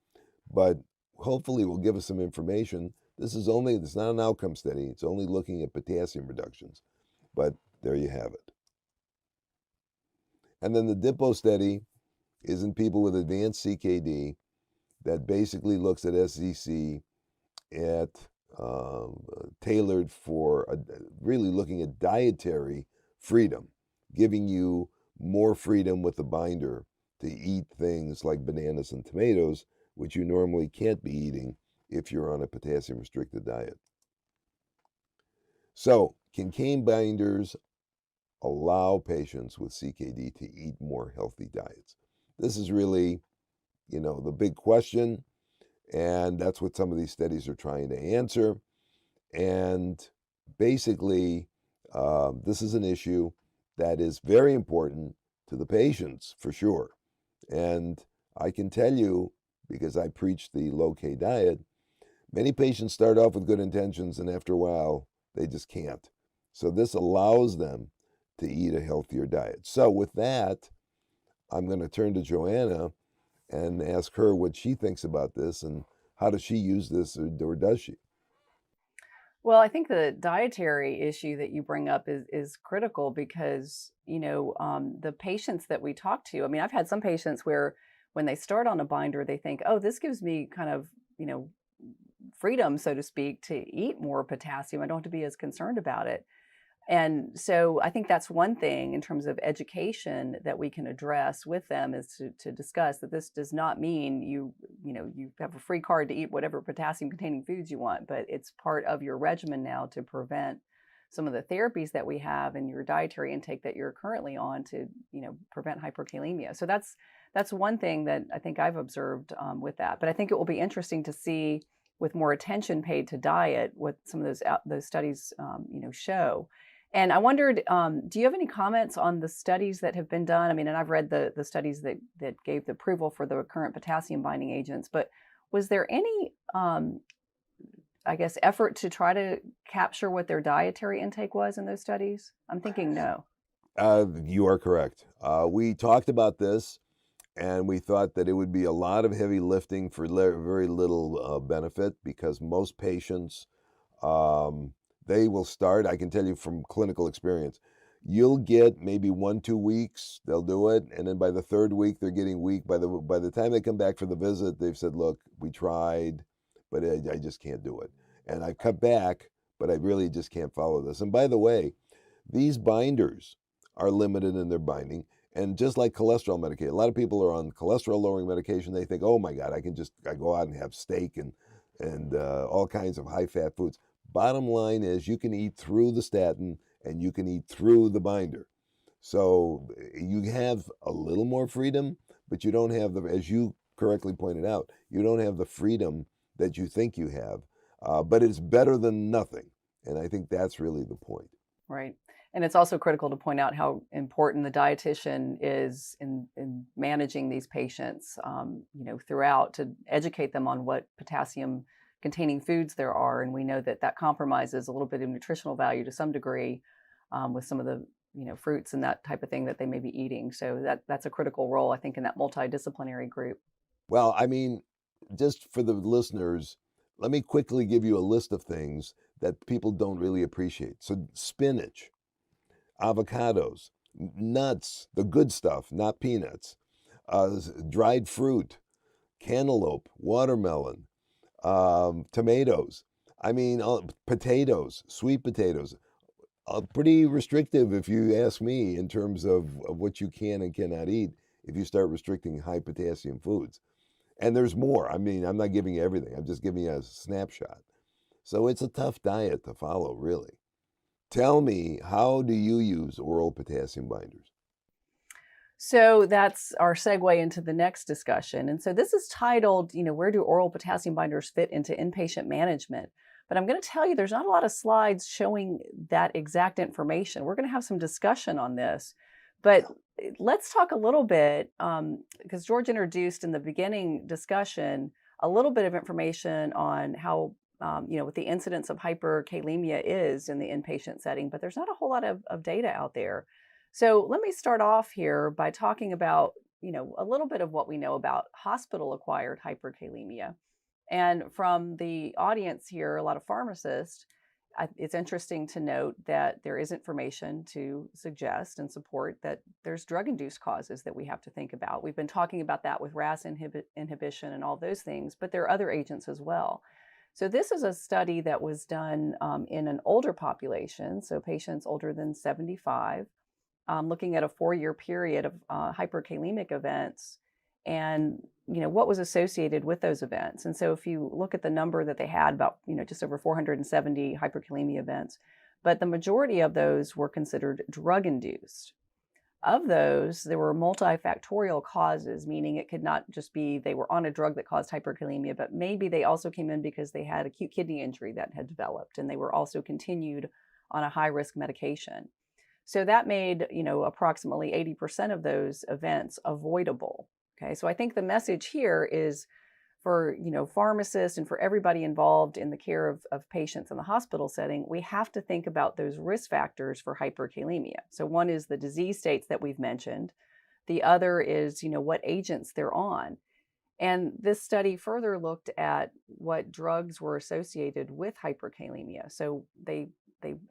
A: but hopefully will give us some information. It's not an outcome study. It's only looking at potassium reductions, but there you have it. And then the DIPO study is in people with advanced CKD that basically looks at SZC tailored for really looking at dietary freedom, giving you more freedom with the binder to eat things like bananas and tomatoes, which you normally can't be eating if you're on a potassium-restricted diet. So, can cane binders allow patients with CKD to eat more healthy diets? This is really, the big question, and that's what some of these studies are trying to answer. And basically, this is an issue that is very important to the patients, for sure. And I can tell you, because I preach the low-K diet, many patients start off with good intentions, and after a while, they just can't. So this allows them to eat a healthier diet. So with that, I'm going to turn to Joanna and ask her what she thinks about this and how does she use this, or does she?
C: Well, I think the dietary issue that you bring up is critical because, the patients that we talk to, I mean, I've had some patients where when they start on a binder, they think, oh, this gives me kind of, freedom, so to speak, to eat more potassium. I don't have to be as concerned about it. And so I think that's one thing in terms of education that we can address with them is to discuss that this does not mean you have a free card to eat whatever potassium containing foods you want, but it's part of your regimen now to prevent some of the therapies that we have in your dietary intake that you're currently on to, prevent hyperkalemia. So that's one thing that I think I've observed with that. But I think it will be interesting to see with more attention paid to diet what some of those studies, show. And I wondered, do you have any comments on the studies that have been done? I mean, and I've read the studies that gave the approval for the current potassium binding agents, but was there any, effort to try to capture what their dietary intake was in those studies? I'm thinking no.
A: You are correct. We talked about this, and we thought that it would be a lot of heavy lifting for very little benefit because most patients, they will start, I can tell you from clinical experience, you'll get maybe 1-2 weeks, they'll do it, and then by the 3rd week, they're getting weak. By the time they come back for the visit, they've said, look, we tried, but I just can't do it. And I've cut back, but I really just can't follow this. And by the way, these binders are limited in their binding. And just like cholesterol medication, a lot of people are on cholesterol-lowering medication. They think, oh my God, I go out and have steak and all kinds of high-fat foods. Bottom line is you can eat through the statin and you can eat through the binder. So you have a little more freedom, but you don't have as you correctly pointed out, you don't have the freedom that you think you have, but it's better than nothing. And I think that's really the point.
C: Right. And it's also critical to point out how important the dietitian is in managing these patients, throughout to educate them on what potassium containing foods there are. And we know that compromises a little bit of nutritional value to some degree with some of the, fruits and that type of thing that they may be eating. So that's a critical role, I think, in that multidisciplinary group.
A: Well, I mean, just for the listeners, let me quickly give you a list of things that people don't really appreciate. So spinach, avocados, nuts, the good stuff, not peanuts, dried fruit, cantaloupe, watermelon, tomatoes. I mean, potatoes, sweet potatoes. Pretty restrictive, if you ask me, in terms of what you can and cannot eat if you start restricting high potassium foods. And there's more. I mean, I'm not giving you everything. I'm just giving you a snapshot. So it's a tough diet to follow, really. Tell me, how do you use oral potassium binders?
C: So that's our segue into the next discussion. And so this is titled, where do oral potassium binders fit into inpatient management? But I'm going to tell you, there's not a lot of slides showing that exact information. We're going to have some discussion on this. But let's talk a little bit, because George introduced in the beginning discussion a little bit of information on how, what the incidence of hyperkalemia is in the inpatient setting, but there's not a whole lot of data out there. So let me start off here by talking about, a little bit of what we know about hospital-acquired hyperkalemia. And from the audience here, a lot of pharmacists, it's interesting to note that there is information to suggest and support that there's drug-induced causes that we have to think about. We've been talking about that with RAS inhibition and all those things, but there are other agents as well. So this is a study that was done in an older population, so patients older than 75, looking at a 4-year period of hyperkalemic events and what was associated with those events. And so if you look at the number that they had, about just over 470 hyperkalemia events, but the majority of those were considered drug-induced. Of those, there were multifactorial causes, meaning it could not just be they were on a drug that caused hyperkalemia, but maybe they also came in because they had acute kidney injury that had developed, and they were also continued on a high-risk medication. So that made, approximately 80% of those events avoidable. Okay, so I think the message here is for, pharmacists and for everybody involved in the care of patients in the hospital setting, we have to think about those risk factors for hyperkalemia. So one is the disease states that we've mentioned. The other is, what agents they're on. And this study further looked at what drugs were associated with hyperkalemia. So they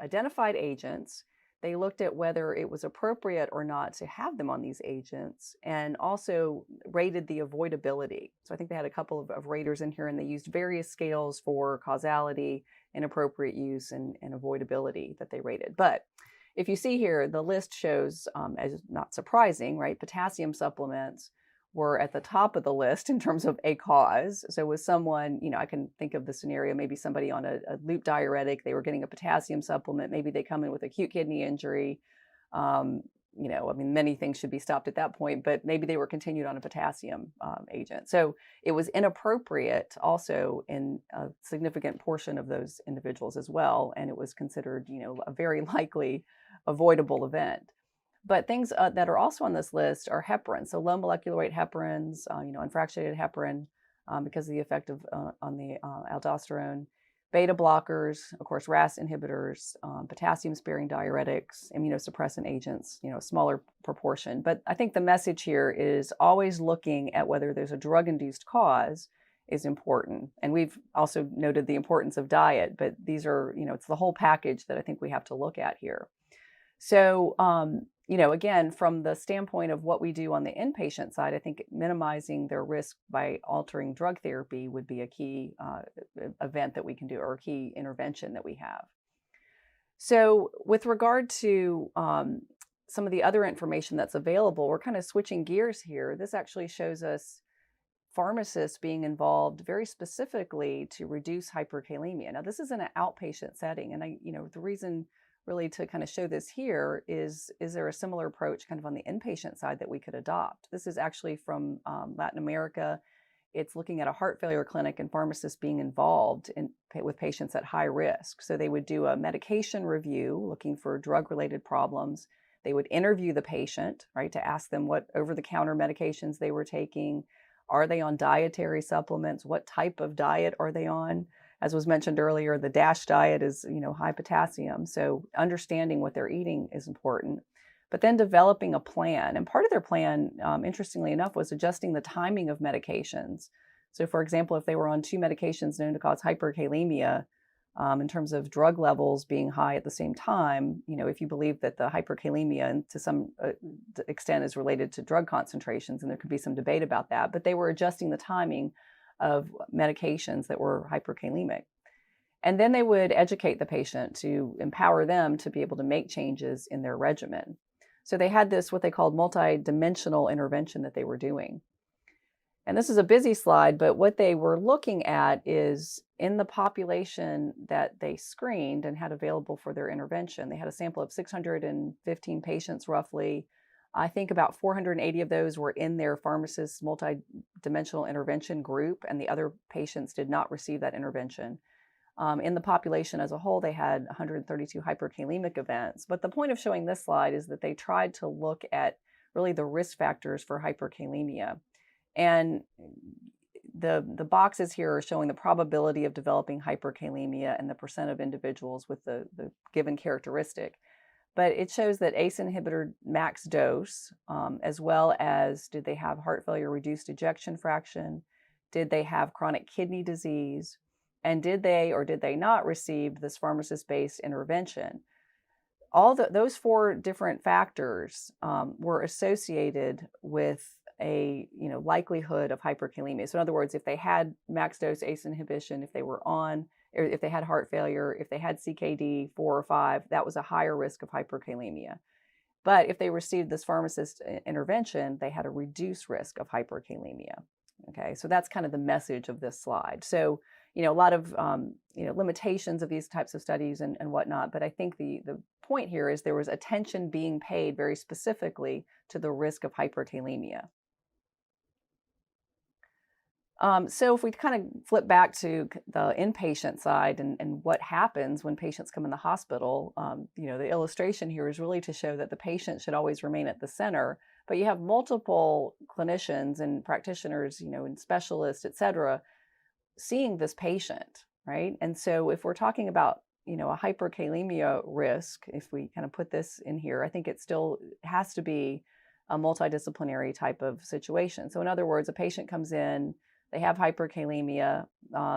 C: identified agents. They looked at whether it was appropriate or not to have them on these agents, and also rated the avoidability. So I think they had a couple of raters in here, and they used various scales for causality, inappropriate use, and avoidability that they rated. But if you see here, the list shows, as not surprising, right, potassium supplements were at the top of the list in terms of a cause. So with someone, I can think of the scenario, maybe somebody on a loop diuretic, they were getting a potassium supplement, maybe they come in with acute kidney injury. Many things should be stopped at that point, but maybe they were continued on a potassium agent. So it was inappropriate also in a significant portion of those individuals as well. And it was considered, a very likely avoidable event. But things that are also on this list are heparins, so low molecular weight heparins, unfractionated heparin, because of the effect on the aldosterone, beta blockers, of course, RAS inhibitors, potassium-sparing diuretics, immunosuppressant agents, a smaller proportion. But I think the message here is always looking at whether there's a drug-induced cause is important. And we've also noted the importance of diet, but these are, it's the whole package that I think we have to look at here. So, again, from the standpoint of what we do on the inpatient side, I think minimizing their risk by altering drug therapy would be a key event that we can do, or a key intervention that we have. So with regard to some of the other information that's available, we're kind of switching gears here. This actually shows us pharmacists being involved very specifically to reduce hyperkalemia. Now, this is in an outpatient setting, and the reason really to kind of show this here is there a similar approach kind of on the inpatient side that we could adopt? This is actually from Latin America. It's looking at a heart failure clinic and pharmacists being involved with patients at high risk. So they would do a medication review looking for drug-related problems. They would interview the patient, right, to ask them what over-the-counter medications they were taking. Are they on dietary supplements? What type of diet are they on? As was mentioned earlier, the DASH diet is, high potassium. So understanding what they're eating is important. But then developing a plan. And part of their plan, interestingly enough, was adjusting the timing of medications. So for example, if they were on 2 medications known to cause hyperkalemia, in terms of drug levels being high at the same time, if you believe that the hyperkalemia and to some extent is related to drug concentrations, and there could be some debate about that, but they were adjusting the timing of medications that were hyperkalemic. And then they would educate the patient to empower them to be able to make changes in their regimen. So they had this, what they called multi-dimensional intervention that they were doing. And this is a busy slide, but what they were looking at is in the population that they screened and had available for their intervention, they had a sample of 615 patients roughly. I think about 480 of those were in their pharmacist's multi-dimensional intervention group, and the other patients did not receive that intervention. In the population as a whole, they had 132 hyperkalemic events. But the point of showing this slide is that they tried to look at really the risk factors for hyperkalemia. And the boxes here are showing the probability of developing hyperkalemia and the percent of individuals with the given characteristic. But it shows that ACE inhibitor max dose, as well as did they have heart failure, reduced ejection fraction, did they have chronic kidney disease, and did they or did they not receive this pharmacist-based intervention. All those four different factors were associated with a likelihood of hyperkalemia. So in other words, if they had max dose ACE inhibition, if they were on, or if they had heart failure, if they had CKD 4 or 5, that was a higher risk of hyperkalemia. But if they received this pharmacist intervention, they had a reduced risk of hyperkalemia. Okay, so that's kind of the message of this slide. So, a lot of limitations of these types of studies and whatnot, but I think the point here is there was attention being paid very specifically to the risk of hyperkalemia. So if we kind of flip back to the inpatient side and what happens when patients come in the hospital, the illustration here is really to show that the patient should always remain at the center, but you have multiple clinicians and practitioners, and specialists, et cetera, seeing this patient, right? And so if we're talking about, a hyperkalemia risk, if we kind of put this in here, I think it still has to be a multidisciplinary type of situation. So in other words, a patient comes in, they have hyperkalemia,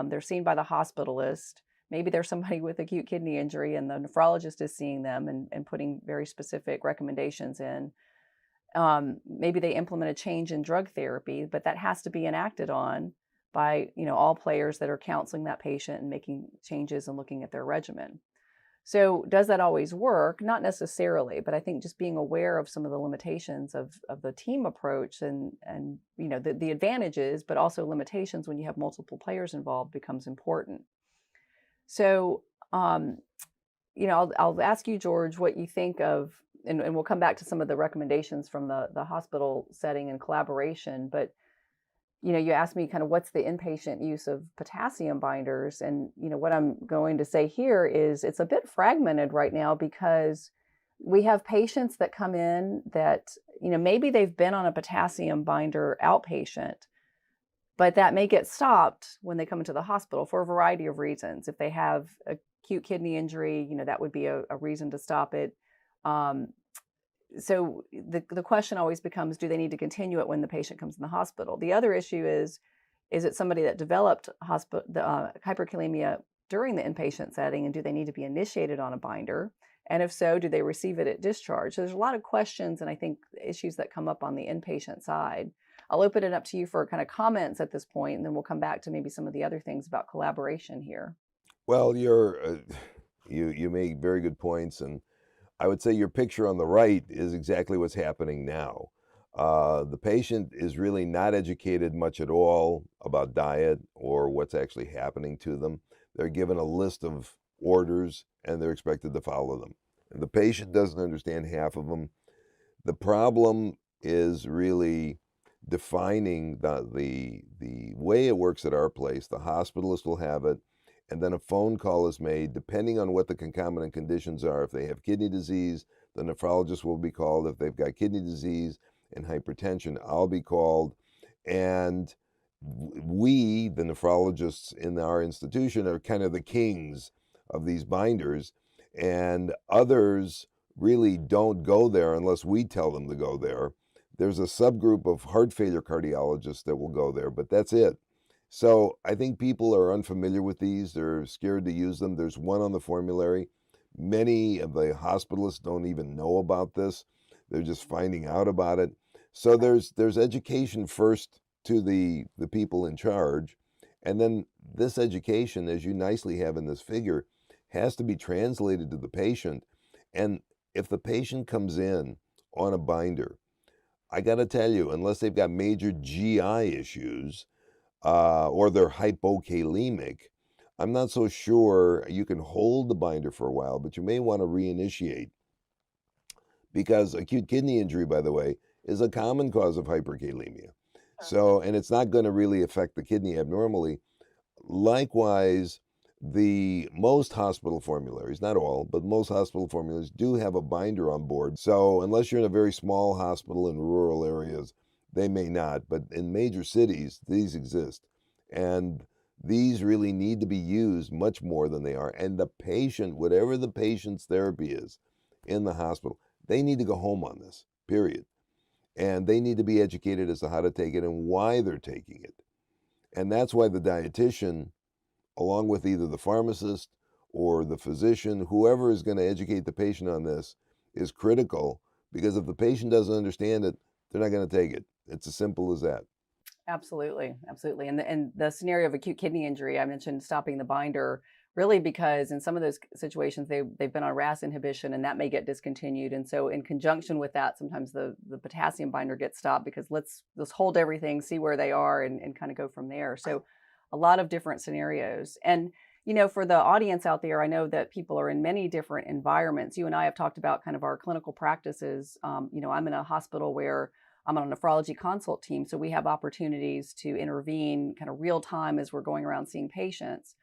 C: they're seen by the hospitalist, maybe there's somebody with acute kidney injury and the nephrologist is seeing them and putting very specific recommendations in. Maybe they implement a change in drug therapy, but that has to be enacted on by all players that are counseling that patient and making changes and looking at their regimen. So does that always work? Not necessarily, but I think just being aware of some of the limitations of the team approach and the advantages, but also limitations when you have multiple players involved becomes important. So, I'll ask you, George, what you think of, and we'll come back to some of the recommendations from the hospital setting and collaboration, but you asked me kind of what's the inpatient use of potassium binders. And, what I'm going to say here is it's a bit fragmented right now because we have patients that come in that, maybe they've been on a potassium binder outpatient, but that may get stopped when they come into the hospital for a variety of reasons. If they have acute kidney injury, that would be a reason to stop it. So the question always becomes, do they need to continue it when the patient comes in the hospital? The other issue is it somebody that developed hyperkalemia during the inpatient setting, and do they need to be initiated on a binder? And if so, do they receive it at discharge? So there's a lot of questions and I think issues that come up on the inpatient side. I'll open it up to you for kind of comments at this point, and then we'll come back to maybe some of the other things about collaboration here.
A: Well, you make very good points, and I would say your picture on the right is exactly what's happening now. The patient is really not educated much at all about diet or what's actually happening to them. They're given a list of orders and they're expected to follow them. And the patient doesn't understand half of them. The problem is really defining the way it works at our place. The hospitalist will have it, and then a phone call is made depending on what the concomitant conditions are. If they have kidney disease, the nephrologist will be called. If they've got kidney disease and hypertension, I'll be called. And we, the nephrologists in our institution, are kind of the kings of these binders, and others really don't go there unless we tell them to go there. There's a subgroup of heart failure cardiologists that will go there, but that's it. So I think people are unfamiliar with these. They're scared to use them. There's one on the formulary. Many of the hospitalists don't even know about this. They're just finding out about it. So there's education first to the people in charge. And then this education, as you nicely have in this figure, has to be translated to the patient. And if the patient comes in on a binder, I got to tell you, unless they've got major GI issues, or they're hypokalemic, I'm not so sure you can hold the binder for a while, but you may want to reinitiate, because acute kidney injury, by the way, is a common cause of hyperkalemia. So, and it's not going to really affect the kidney abnormally. Likewise, Most hospital formularies, not all, but most hospital formularies do have a binder on board. So unless you're in a very small hospital in rural areas, they may not. But in major cities, these exist. And these really need to be used much more than they are. And the patient, whatever the patient's therapy is in the hospital, they need to go home on this, period. And they need to be educated as to how to take it and why they're taking it. And that's why the dietitian, along with either the pharmacist or the physician, whoever is going to educate the patient on this, is critical, because if the patient doesn't understand it, they're not going to take it. It's as simple as that.
C: Absolutely, absolutely. And the scenario of acute kidney injury, I mentioned stopping the binder really because in some of those situations they've been on RAS inhibition and that may get discontinued. And so in conjunction with that, sometimes the potassium binder gets stopped because let's hold everything, see where they are and kind of go from there. So a lot of different scenarios. And for the audience out there, I know that people are in many different environments. You and I have talked about kind of our clinical practices. I'm in a hospital where I'm on a nephrology consult team, so we have opportunities to intervene kind of real time as we're going around seeing patients.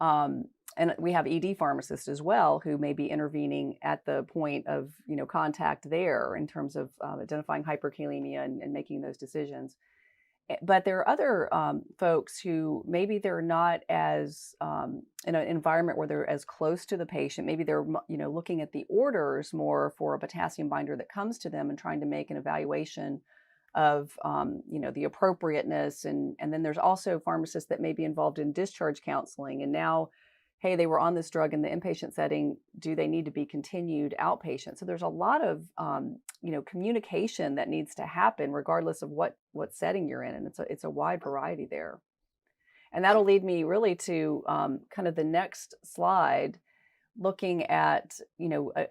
C: And we have ED pharmacists as well who may be intervening at the point of contact there in terms of identifying hyperkalemia and making those decisions. But there are other folks who maybe they're not as in an environment where they're as close to the patient. Maybe they're looking at the orders more for a potassium binder that comes to them and trying to make an evaluation of the appropriateness. And then there's also pharmacists that may be involved in discharge counseling. And now, hey, they were on this drug in the inpatient setting. Do they need to be continued outpatient? So there's a lot of communication that needs to happen regardless of what setting you're in, and it's a wide variety there. And that'll lead me really to kind of the next slide, looking at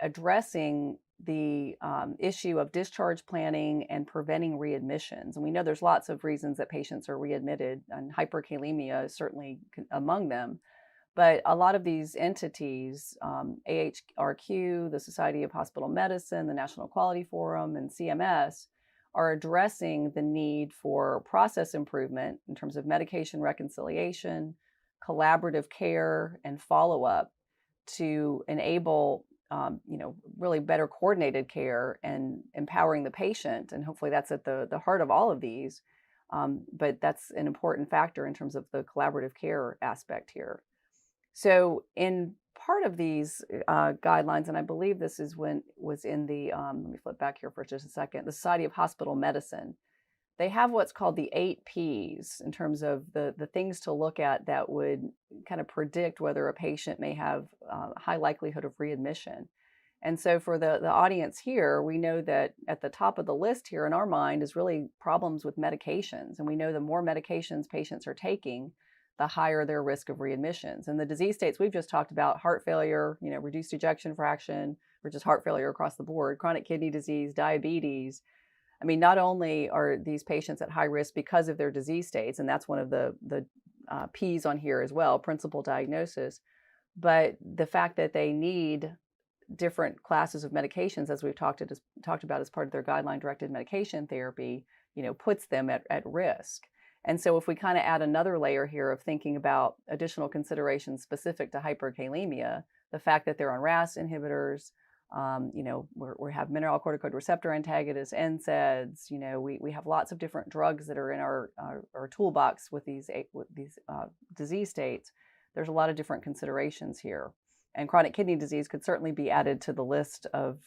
C: addressing the issue of discharge planning and preventing readmissions. And we know there's lots of reasons that patients are readmitted, and hyperkalemia is certainly among them. But a lot of these entities, AHRQ, the Society of Hospital Medicine, the National Quality Forum, and CMS, are addressing the need for process improvement in terms of medication reconciliation, collaborative care, and follow-up to enable really better coordinated care and empowering the patient. And hopefully that's at the heart of all of these. But that's an important factor in terms of the collaborative care aspect here. So in part of these guidelines, and I believe this is was in the, let me flip back here for just a second, the Society of Hospital Medicine, they have what's called the 8 Ps in terms of the things to look at that would kind of predict whether a patient may have a high likelihood of readmission. And so for the audience here, we know that at the top of the list here in our mind is really problems with medications. And we know the more medications patients are taking, the higher their risk of readmissions. And the disease states we've just talked about, heart failure, reduced ejection fraction, or just heart failure across the board, chronic kidney disease, diabetes. I mean, not only are these patients at high risk because of their disease states, and that's one of the P's on here as well, principal diagnosis, but the fact that they need different classes of medications, as we've talked about as part of their guideline-directed medication therapy, puts them at risk. And so if we kind of add another layer here of thinking about additional considerations specific to hyperkalemia, the fact that they're on RAS inhibitors, we have mineralocorticoid receptor antagonists, NSAIDs, we have lots of different drugs that are in our toolbox with these disease states. There's a lot of different considerations here. And chronic kidney disease could certainly be added to the list of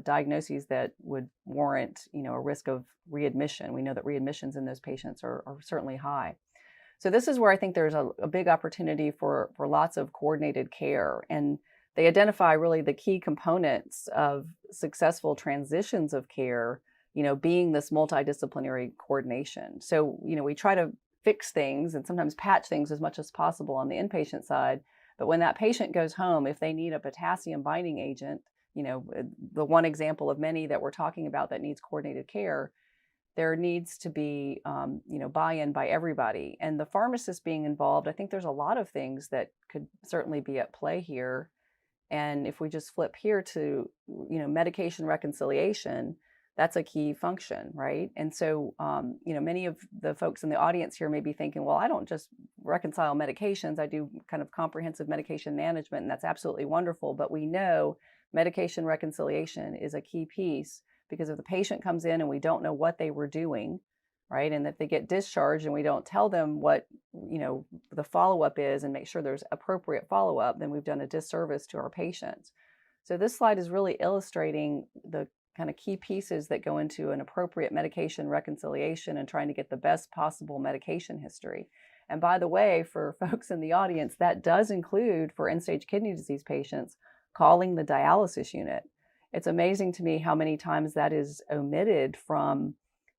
C: diagnoses that would warrant, a risk of readmission. We know that readmissions in those patients are certainly high. So this is where I think there's a big opportunity for lots of coordinated care. And they identify really the key components of successful transitions of care, being this multidisciplinary coordination. So, we try to fix things and sometimes patch things as much as possible on the inpatient side. But when that patient goes home, if they need a potassium binding agent, the one example of many that we're talking about that needs coordinated care, there needs to be, buy-in by everybody. And the pharmacist being involved, I think there's a lot of things that could certainly be at play here. And if we just flip here to, medication reconciliation, That's a key function, right? And so, many of the folks in the audience here may be thinking, well, I don't just reconcile medications, I do kind of comprehensive medication management, and that's absolutely wonderful. But we know medication reconciliation is a key piece, because if the patient comes in and we don't know what they were doing, right? And if they get discharged and we don't tell them what, the follow-up is and make sure there's appropriate follow-up, then we've done a disservice to our patients. So this slide is really illustrating the kind of key pieces that go into an appropriate medication reconciliation and trying to get the best possible medication history. And by the way, for folks in the audience, that does include, for end-stage kidney disease patients, calling the dialysis unit. It's amazing to me how many times that is omitted from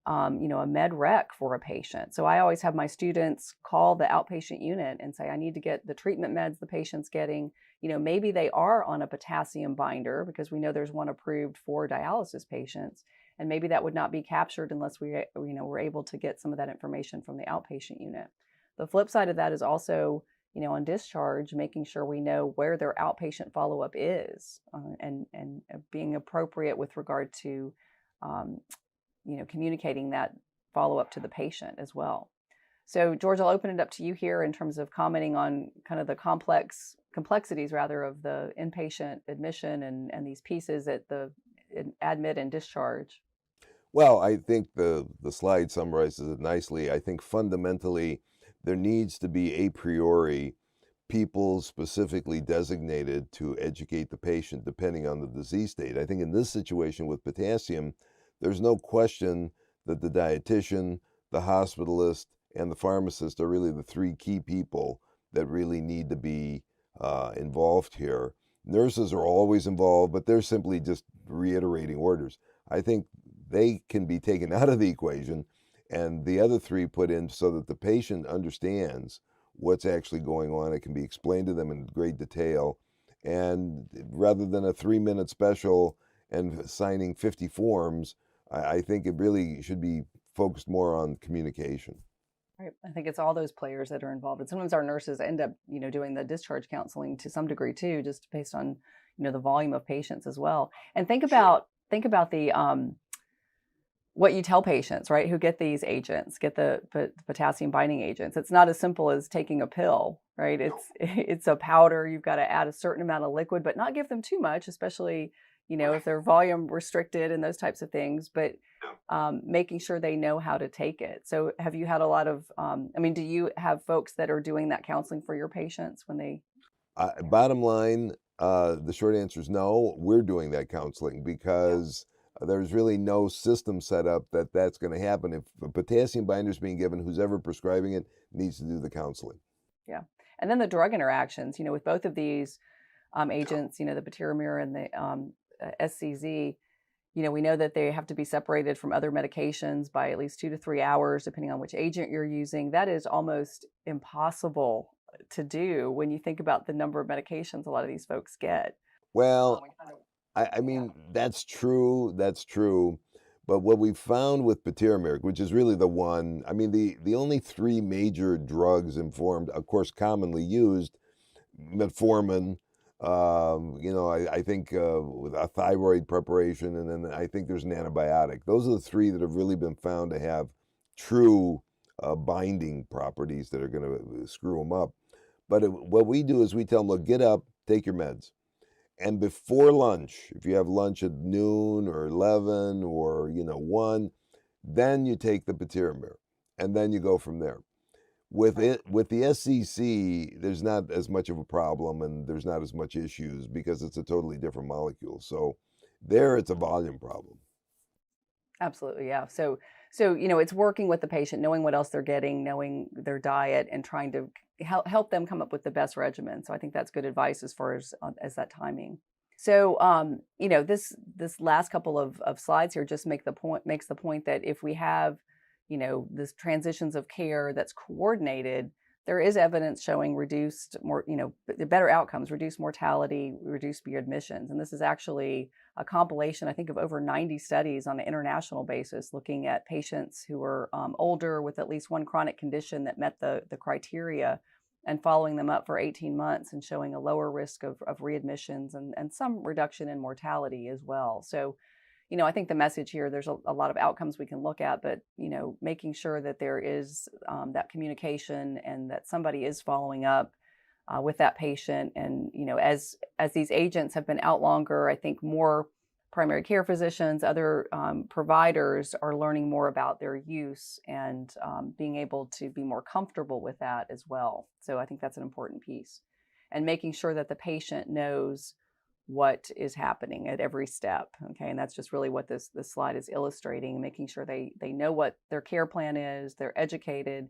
C: a med rec for a patient. So I always have my students call the outpatient unit and say, I need to get the treatment meds the patient's getting. Maybe they are on a potassium binder, because we know there's one approved for dialysis patients. And maybe that would not be captured unless we're able to get some of that information from the outpatient unit. The flip side of that is also, on discharge, making sure we know where their outpatient follow-up is, and being appropriate with regard to, communicating that follow-up to the patient as well. So George, I'll open it up to you here in terms of commenting on kind of the complexities rather of the inpatient admission and these pieces at the admit and discharge.
A: Well, I think the slide summarizes it nicely. I think fundamentally there needs to be a priori people specifically designated to educate the patient depending on the disease state. I think in this situation with potassium, there's no question that the dietitian, the hospitalist, and the pharmacist are really the three key people that really need to be involved here. Nurses are always involved, but they're simply just reiterating orders. I think they can be taken out of the equation and the other three put in so that the patient understands what's actually going on. It can be explained to them in great detail. And rather than a 3-minute special and signing 50 forms, I think it really should be focused more on communication.
C: Right. I think it's all those players that are involved. And sometimes our nurses end up, doing the discharge counseling to some degree too, just based on, the volume of patients as well. And think about the what you tell patients, right, who get these agents, get the potassium binding agents. It's not as simple as taking a pill, right? It's a powder. You've got to add a certain amount of liquid, but not give them too much, especially, if they're volume restricted and those types of things, but making sure they know how to take it. So have you had a lot of, do you have folks that are doing that counseling for your patients when they?
A: Bottom line, the short answer is no. We're doing that counseling because there's really no system set up that's going to happen. If a potassium binder is being given, who's ever prescribing it needs to do the counseling.
C: Yeah. And then the drug interactions, with both of these agents, the Proteinuria and the SCZ, we know that they have to be separated from other medications by at least 2 to 3 hours, depending on which agent you're using. That is almost impossible to do when you think about the number of medications a lot of these folks get.
A: Well, that's true. That's true. But what we found with Proteinuria, which is really the one, the only 3 major drugs informed, of course, commonly used, metformin, I think with a thyroid preparation, and then I think there's an antibiotic. Those are the 3 that have really been found to have true binding properties that are going to screw them up. But what we do is we tell them, look, get up, take your meds. And before lunch, if you have lunch at noon or 11 or 1, then you take the Proteinuria, and then you go from there. With the SCC, there's not as much of a problem and there's not as much issues because it's a totally different molecule. So there, it's a volume problem.
C: Absolutely, yeah. So it's working with the patient, knowing what else they're getting, knowing their diet, and trying to help them come up with the best regimen. So I think that's good advice as far as that timing. So this last couple of slides here just makes the point that if we have this transitions of care that's coordinated, there is evidence showing better outcomes, reduced mortality, reduced readmissions. And this is actually a compilation, I think, of over 90 studies on an international basis, looking at patients who are older with at least one chronic condition that met the criteria, and following them up for 18 months and showing a lower risk of readmissions and some reduction in mortality as well. So, I think the message here, there's a lot of outcomes we can look at, but, making sure that there is that communication and that somebody is following up with that patient. And, as these agents have been out longer, I think more primary care physicians, other providers are learning more about their use and being able to be more comfortable with that as well. So I think that's an important piece. And making sure that the patient knows what is happening at every step. Okay. And that's just really what this slide is illustrating, making sure they know what their care plan is, they're educated,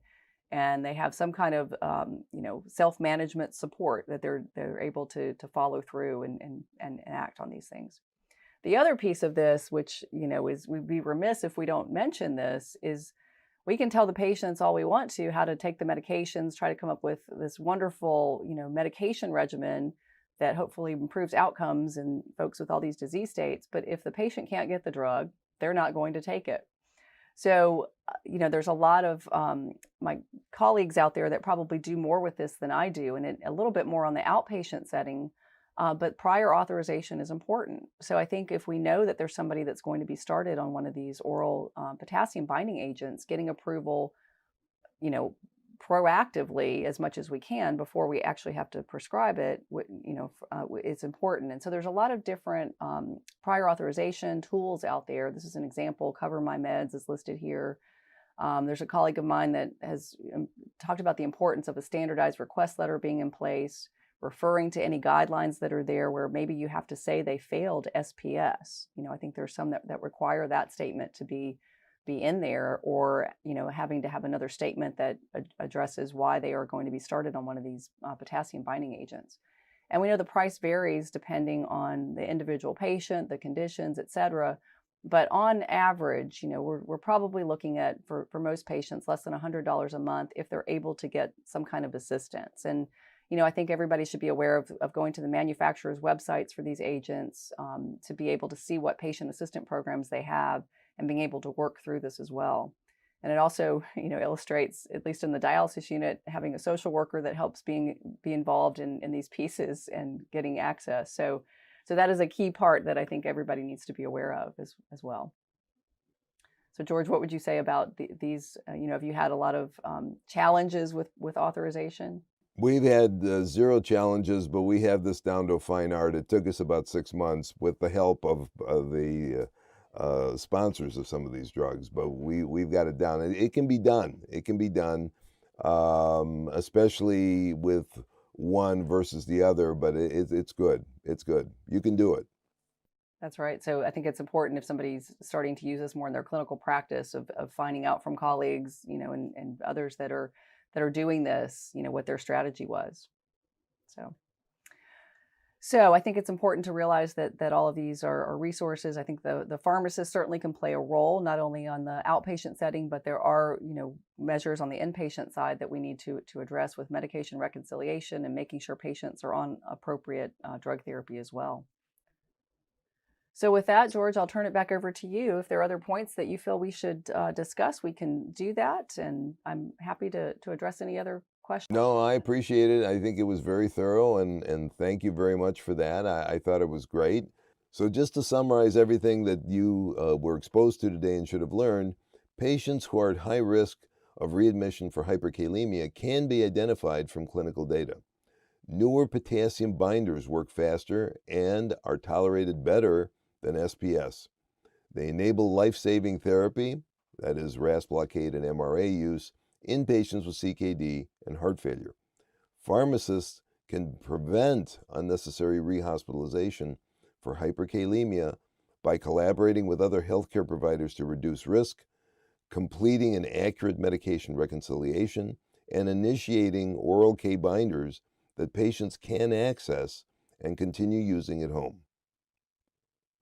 C: and they have some kind of self-management support that they're able to follow through and act on these things. The other piece of this, which is, we'd be remiss if we don't mention this, is we can tell the patients all we want to how to take the medications, try to come up with this wonderful medication regimen that hopefully improves outcomes in folks with all these disease states. But if the patient can't get the drug, they're not going to take it. So, there's a lot of my colleagues out there that probably do more with this than I do, and a little bit more on the outpatient setting. But prior authorization is important. So I think if we know that there's somebody that's going to be started on one of these oral potassium binding agents, getting approval, proactively as much as we can before we actually have to prescribe it, it's important. And so there's a lot of different prior authorization tools out there. This is an example. Cover My Meds is listed here. There's a colleague of mine that has talked about the importance of a standardized request letter being in place, referring to any guidelines that are there where maybe you have to say they failed SPS. I think there's some that require that statement to be in there, or, having to have another statement that addresses why they are going to be started on one of these potassium binding agents. And we know the price varies depending on the individual patient, the conditions, et cetera. But on average, we're probably looking at, for most patients, less than $100 a month if they're able to get some kind of assistance. And I think everybody should be aware of going to the manufacturers' websites for these agents to be able to see what patient assistance programs they have and being able to work through this as well. And it also, illustrates, at least in the dialysis unit, having a social worker that helps be involved in these pieces and getting access. So that is a key part that I think everybody needs to be aware of as well. So George, what would you say about these? Have you had a lot of challenges with authorization?
A: We've had 0 challenges, but we have this down to a fine art. It took us about 6 months with the help of the sponsors of some of these drugs, but we've got it down. It can be done. It can be done, especially with one versus the other, but it's good. It's good. You can do it.
C: That's right. So I think it's important, if somebody's starting to use this more in their clinical practice, of finding out from colleagues, and others that are doing this, what their strategy was. So I think it's important to realize that all of these are resources. I think the pharmacist certainly can play a role, not only on the outpatient setting, but there are, measures on the inpatient side that we need to address with medication reconciliation and making sure patients are on appropriate drug therapy as well. So with that, George, I'll turn it back over to you. If there are other points that you feel we should discuss, we can do that. And I'm happy to address any other questions.
A: No, I appreciate it. I think it was very thorough, and thank you very much for that. I thought it was great. So just to summarize everything that you were exposed to today and should have learned, patients who are at high risk of readmission for hyperkalemia can be identified from clinical data. Newer potassium binders work faster and are tolerated better than SPS. They enable life-saving therapy, that is RAS blockade and MRA use, in patients with CKD and heart failure. Pharmacists can prevent unnecessary rehospitalization for hyperkalemia by collaborating with other healthcare providers to reduce risk, completing an accurate medication reconciliation, and initiating oral K binders that patients can access and continue using at home.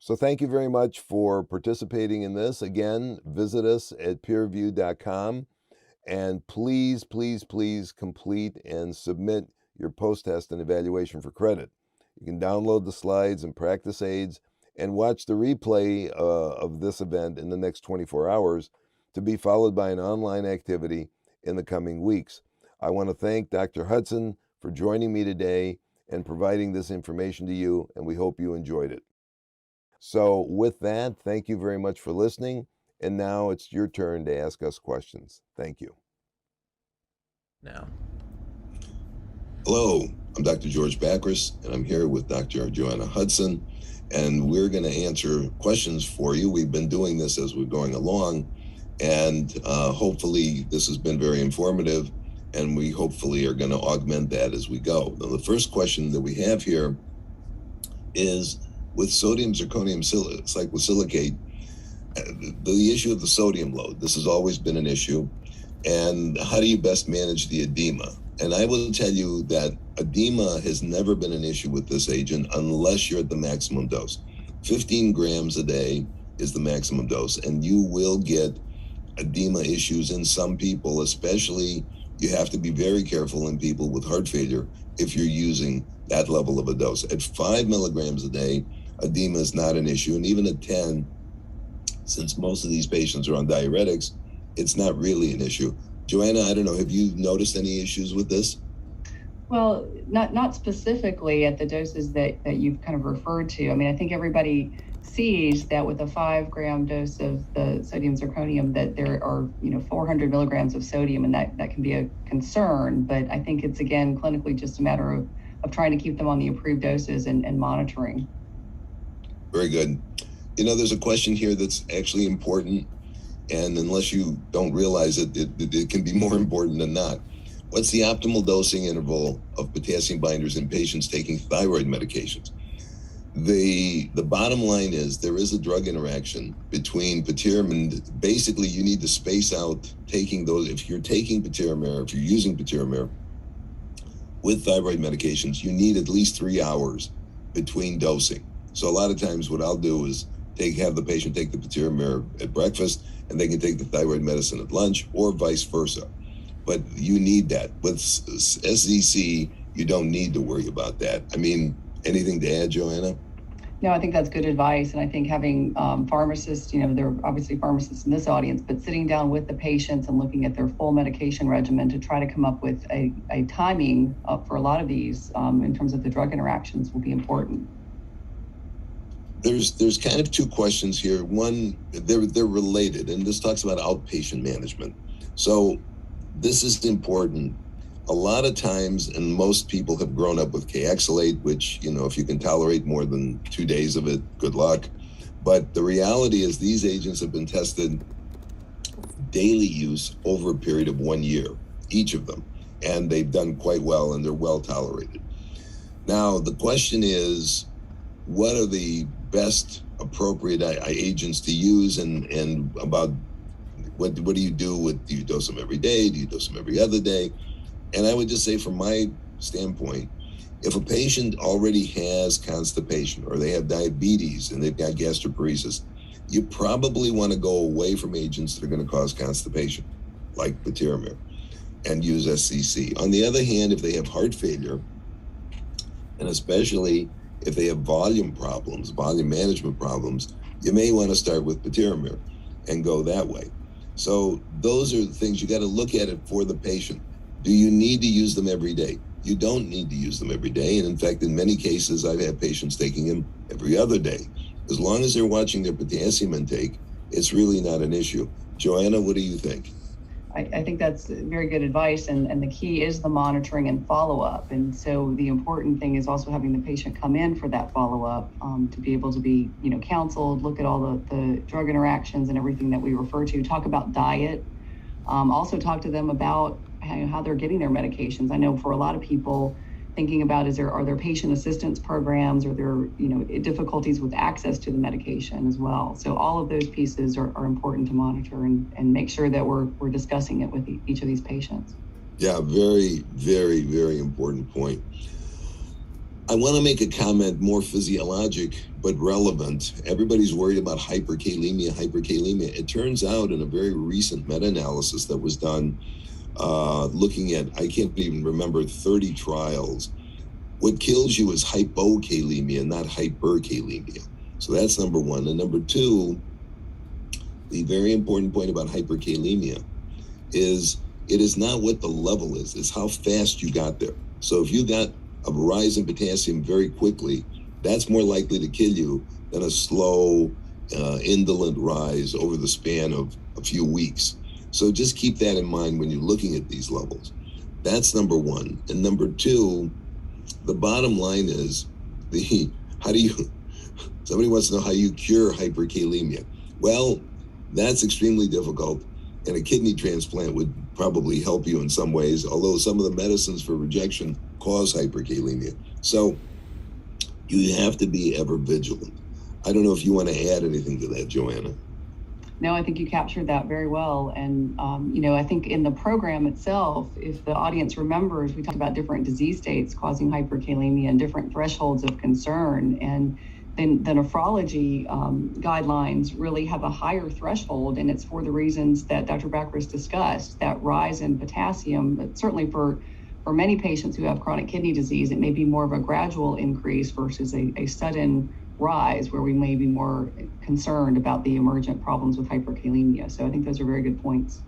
A: So thank you very much for participating in this. Again, visit us at peerreview.com, and please, please, please complete and submit your post-test and evaluation for credit. You can download the slides and practice aids and watch the replay of this event in the next 24 hours, to be followed by an online activity in the coming weeks. I want to thank Dr. Hudson for joining me today and providing this information to you, and we hope you enjoyed it. So with that, thank you very much for listening. And now it's your turn to ask us questions. Thank you.
B: Now.
D: Hello, I'm Dr. Drs Bakris, and I'm here with Dr. Joanna Hudson, and we're going to answer questions for you. We've been doing this as we're going along, and hopefully this has been very informative, and we hopefully are going to augment that as we go. Now, the first question that we have here is, with sodium zirconium cyclosilicate, the issue of the sodium load. This has always been an issue, and how do you best manage the edema? And I will tell you that edema has never been an issue with this agent unless you're at the maximum dose. 15 grams a day is the maximum dose, and you will get edema issues in some people, especially you have to be very careful in people with heart failure if you're using that level of a dose. At 5 milligrams a day, edema is not an issue, and even at 10, since most of these patients are on diuretics, it's not really an issue. Joanna, I don't know, have you noticed any issues with this?
C: Well, not specifically at the doses that you've kind of referred to. I mean, I think everybody sees that with a 5-gram dose of the sodium zirconium that there are 400 milligrams of sodium, and that can be a concern. But I think it's, again, clinically just a matter of trying to keep them on the approved doses and monitoring.
D: Very good. There's a question here that's actually important, and unless you don't realize it, it can be more important than not. What's the optimal dosing interval of potassium binders in patients taking thyroid medications? The bottom line is there is a drug interaction between patiromer. Basically, you need to space out taking those. If you're taking patiromer, if you're using patiromer with thyroid medications, you need at least 3 hours between dosing. So a lot of times what I'll do is have the patient take the patiromer at breakfast, and they can take the thyroid medicine at lunch, or vice versa. But you need that. With SZC, you don't need to worry about that. I mean, anything to add, Joanna?
C: No, I think that's good advice. And I think having pharmacists, there are obviously pharmacists in this audience, but sitting down with the patients and looking at their full medication regimen to try to come up with a timing for a lot of these in terms of the drug interactions will be important.
D: There's kind of two questions here. One, they're related, and this talks about outpatient management. So this is important. A lot of times, and most people have grown up with Kayexalate, which, if you can tolerate more than 2 days of it, good luck. But the reality is these agents have been tested daily use over a period of 1 year, each of them, and they've done quite well, and they're well tolerated. Now, the question is, what are the best appropriate agents to use, and about what do you do do you dose them every day? Do you dose them every other day? And I would just say, from my standpoint, if a patient already has constipation or they have diabetes and they've got gastroparesis, you probably want to go away from agents that are going to cause constipation, like patiromer, and use SCC. On the other hand, if they have heart failure, and especially if they have volume management problems, you may want to start with patiromer and go that way. So those are the things you got to look at it for the patient. Do you need to use them every day? You don't need to use them every day. And in fact, in many cases, I've had patients taking them every other day. As long as they're watching their potassium intake, it's really not an issue. Joanna, what do you think?
C: I think that's very good advice, and the key is the monitoring and follow-up. And so the important thing is also having the patient come in for that follow-up to be able to be, counseled, look at all the drug interactions and everything that we refer to, talk about diet, also talk to them about how they're getting their medications. I know for a lot of people, thinking about are there patient assistance programs, or there difficulties with access to the medication as well. So all of those pieces are important to monitor and make sure that we're discussing it with each of these patients.
D: Yeah, very, very, very important point. I want to make a comment, more physiologic but relevant. Everybody's worried about hyperkalemia. It turns out in a very recent meta-analysis that was done looking at, I can't even remember, 30 trials. What kills you is hypokalemia, not hyperkalemia. So that's number one. And number two, the very important point about hyperkalemia is it is not what the level is, it's how fast you got there. So if you got a rise in potassium very quickly, that's more likely to kill you than a slow, indolent rise over the span of a few weeks. So just keep that in mind when you're looking at these levels. That's number one. And number two, the bottom line is somebody wants to know how you cure hyperkalemia. Well, that's extremely difficult, and a kidney transplant would probably help you in some ways, although some of the medicines for rejection cause hyperkalemia. So you have to be ever vigilant. I don't know if you want to add anything to that, Joanna.
C: No, I think you captured that very well. And, I think in the program itself, if the audience remembers, we talked about different disease states causing hyperkalemia and different thresholds of concern. And then the nephrology guidelines really have a higher threshold, and it's for the reasons that Dr. Bakris discussed, that rise in potassium. But certainly for many patients who have chronic kidney disease, it may be more of a gradual increase versus a sudden rise where we may be more concerned about the emergent problems with hyperkalemia. So I think those are very good points.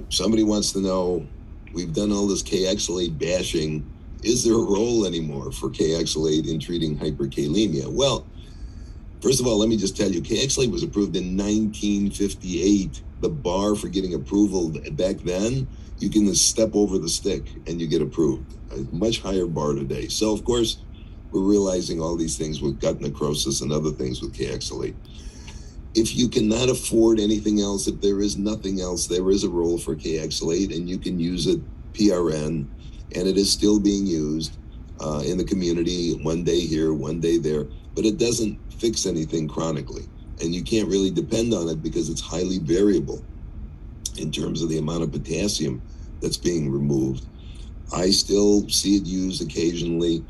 D: Somebody wants to know, we've done all this K-oxalate bashing. Is there a role anymore for K-oxalate in treating hyperkalemia? Well, first of all, let me just tell you, K-oxalate was approved in 1958. The bar for getting approval back then, you can just step over the stick and you get approved. A much higher bar today. So, of course, we're realizing all these things with gut necrosis and other things with K-oxalate. If you cannot afford anything else, if there is nothing else, there is a role for K-oxalate, and you can use it PRN, and it is still being used in the community, one day here, one day there, but it doesn't fix anything chronically. And you can't really depend on it because it's highly variable in terms of the amount of potassium that's being removed. I still see it used occasionally,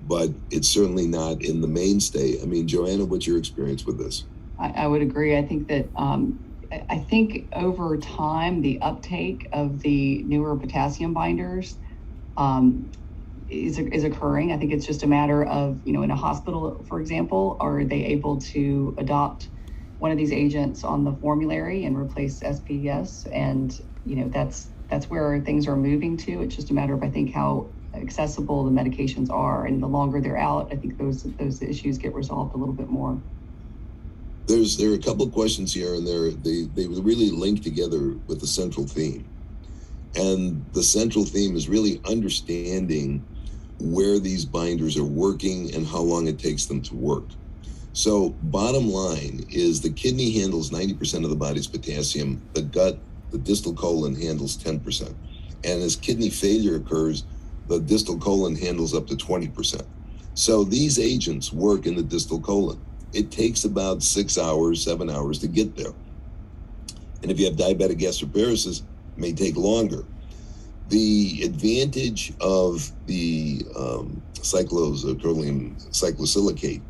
D: but it's certainly not in the mainstay. I mean, Joanna, what's your experience with this?
C: I would agree. I think that I think over time, the uptake of the newer potassium binders is occurring. I think it's just a matter of, in a hospital, for example, are they able to adopt one of these agents on the formulary and replace SPS? And, that's where things are moving to. It's just a matter of, I think, how accessible the medications are, and the longer they're out, I think those issues get resolved a little bit more.
D: There are a couple of questions here, and they really link together with the central theme. And the central theme is really understanding where these binders are working and how long it takes them to work. So bottom line is the kidney handles 90% of the body's potassium, the gut, the distal colon handles 10%. And as kidney failure occurs, the distal colon handles up to 20%. So these agents work in the distal colon. It takes about 6 hours, 7 hours to get there. And if you have diabetic gastroparesis, it may take longer. The advantage of the cycloacrylene cyclosilicate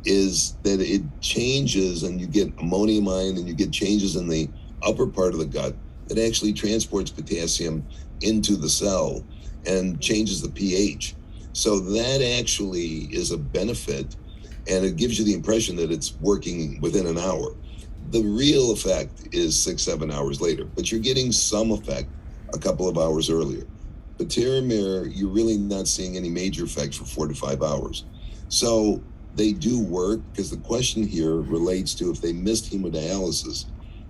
D: is that it changes, and you get ammoniamine, and you get changes in the upper part of the gut that actually transports potassium into the cell and changes the pH. So that actually is a benefit, and it gives you the impression that it's working within an hour. The real effect is 6-7 hours later, but you're getting some effect a couple of hours earlier. Proteinuria, you're really not seeing any major effects for 4 to 5 hours. So they do work, because the question here relates to, if they missed hemodialysis,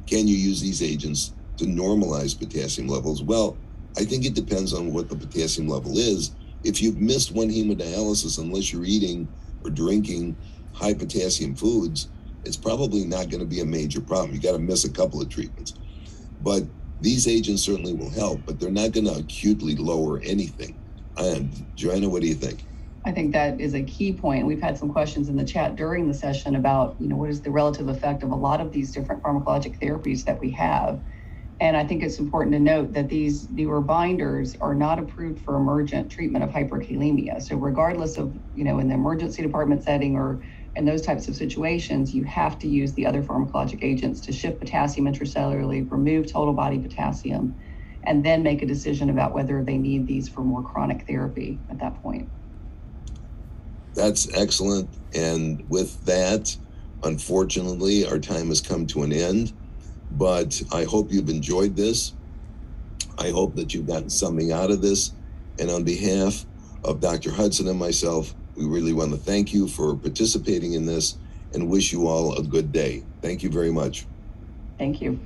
D: can you use these agents to normalize potassium levels? Well, I think it depends on what the potassium level is. If you've missed one hemodialysis, unless you're eating or drinking high potassium foods, it's probably not going to be a major problem. You got to miss a couple of treatments. But these agents certainly will help, but they're not going to acutely lower anything. And Joanna, what do you think?
C: I think that is a key point. We've had some questions in the chat during the session about, what is the relative effect of a lot of these different pharmacologic therapies that we have. And I think it's important to note that these newer binders are not approved for emergent treatment of hyperkalemia. So regardless of, in the emergency department setting or in those types of situations, you have to use the other pharmacologic agents to shift potassium intracellularly, remove total body potassium, and then make a decision about whether they need these for more chronic therapy at that point.
D: That's excellent. And with that, unfortunately, our time has come to an end. But I hope you've enjoyed this. I hope that you've gotten something out of this. And on behalf of Dr. Hudson and myself, We really want to thank you for participating in this and wish you all a good day. Thank you very much.
C: Thank you.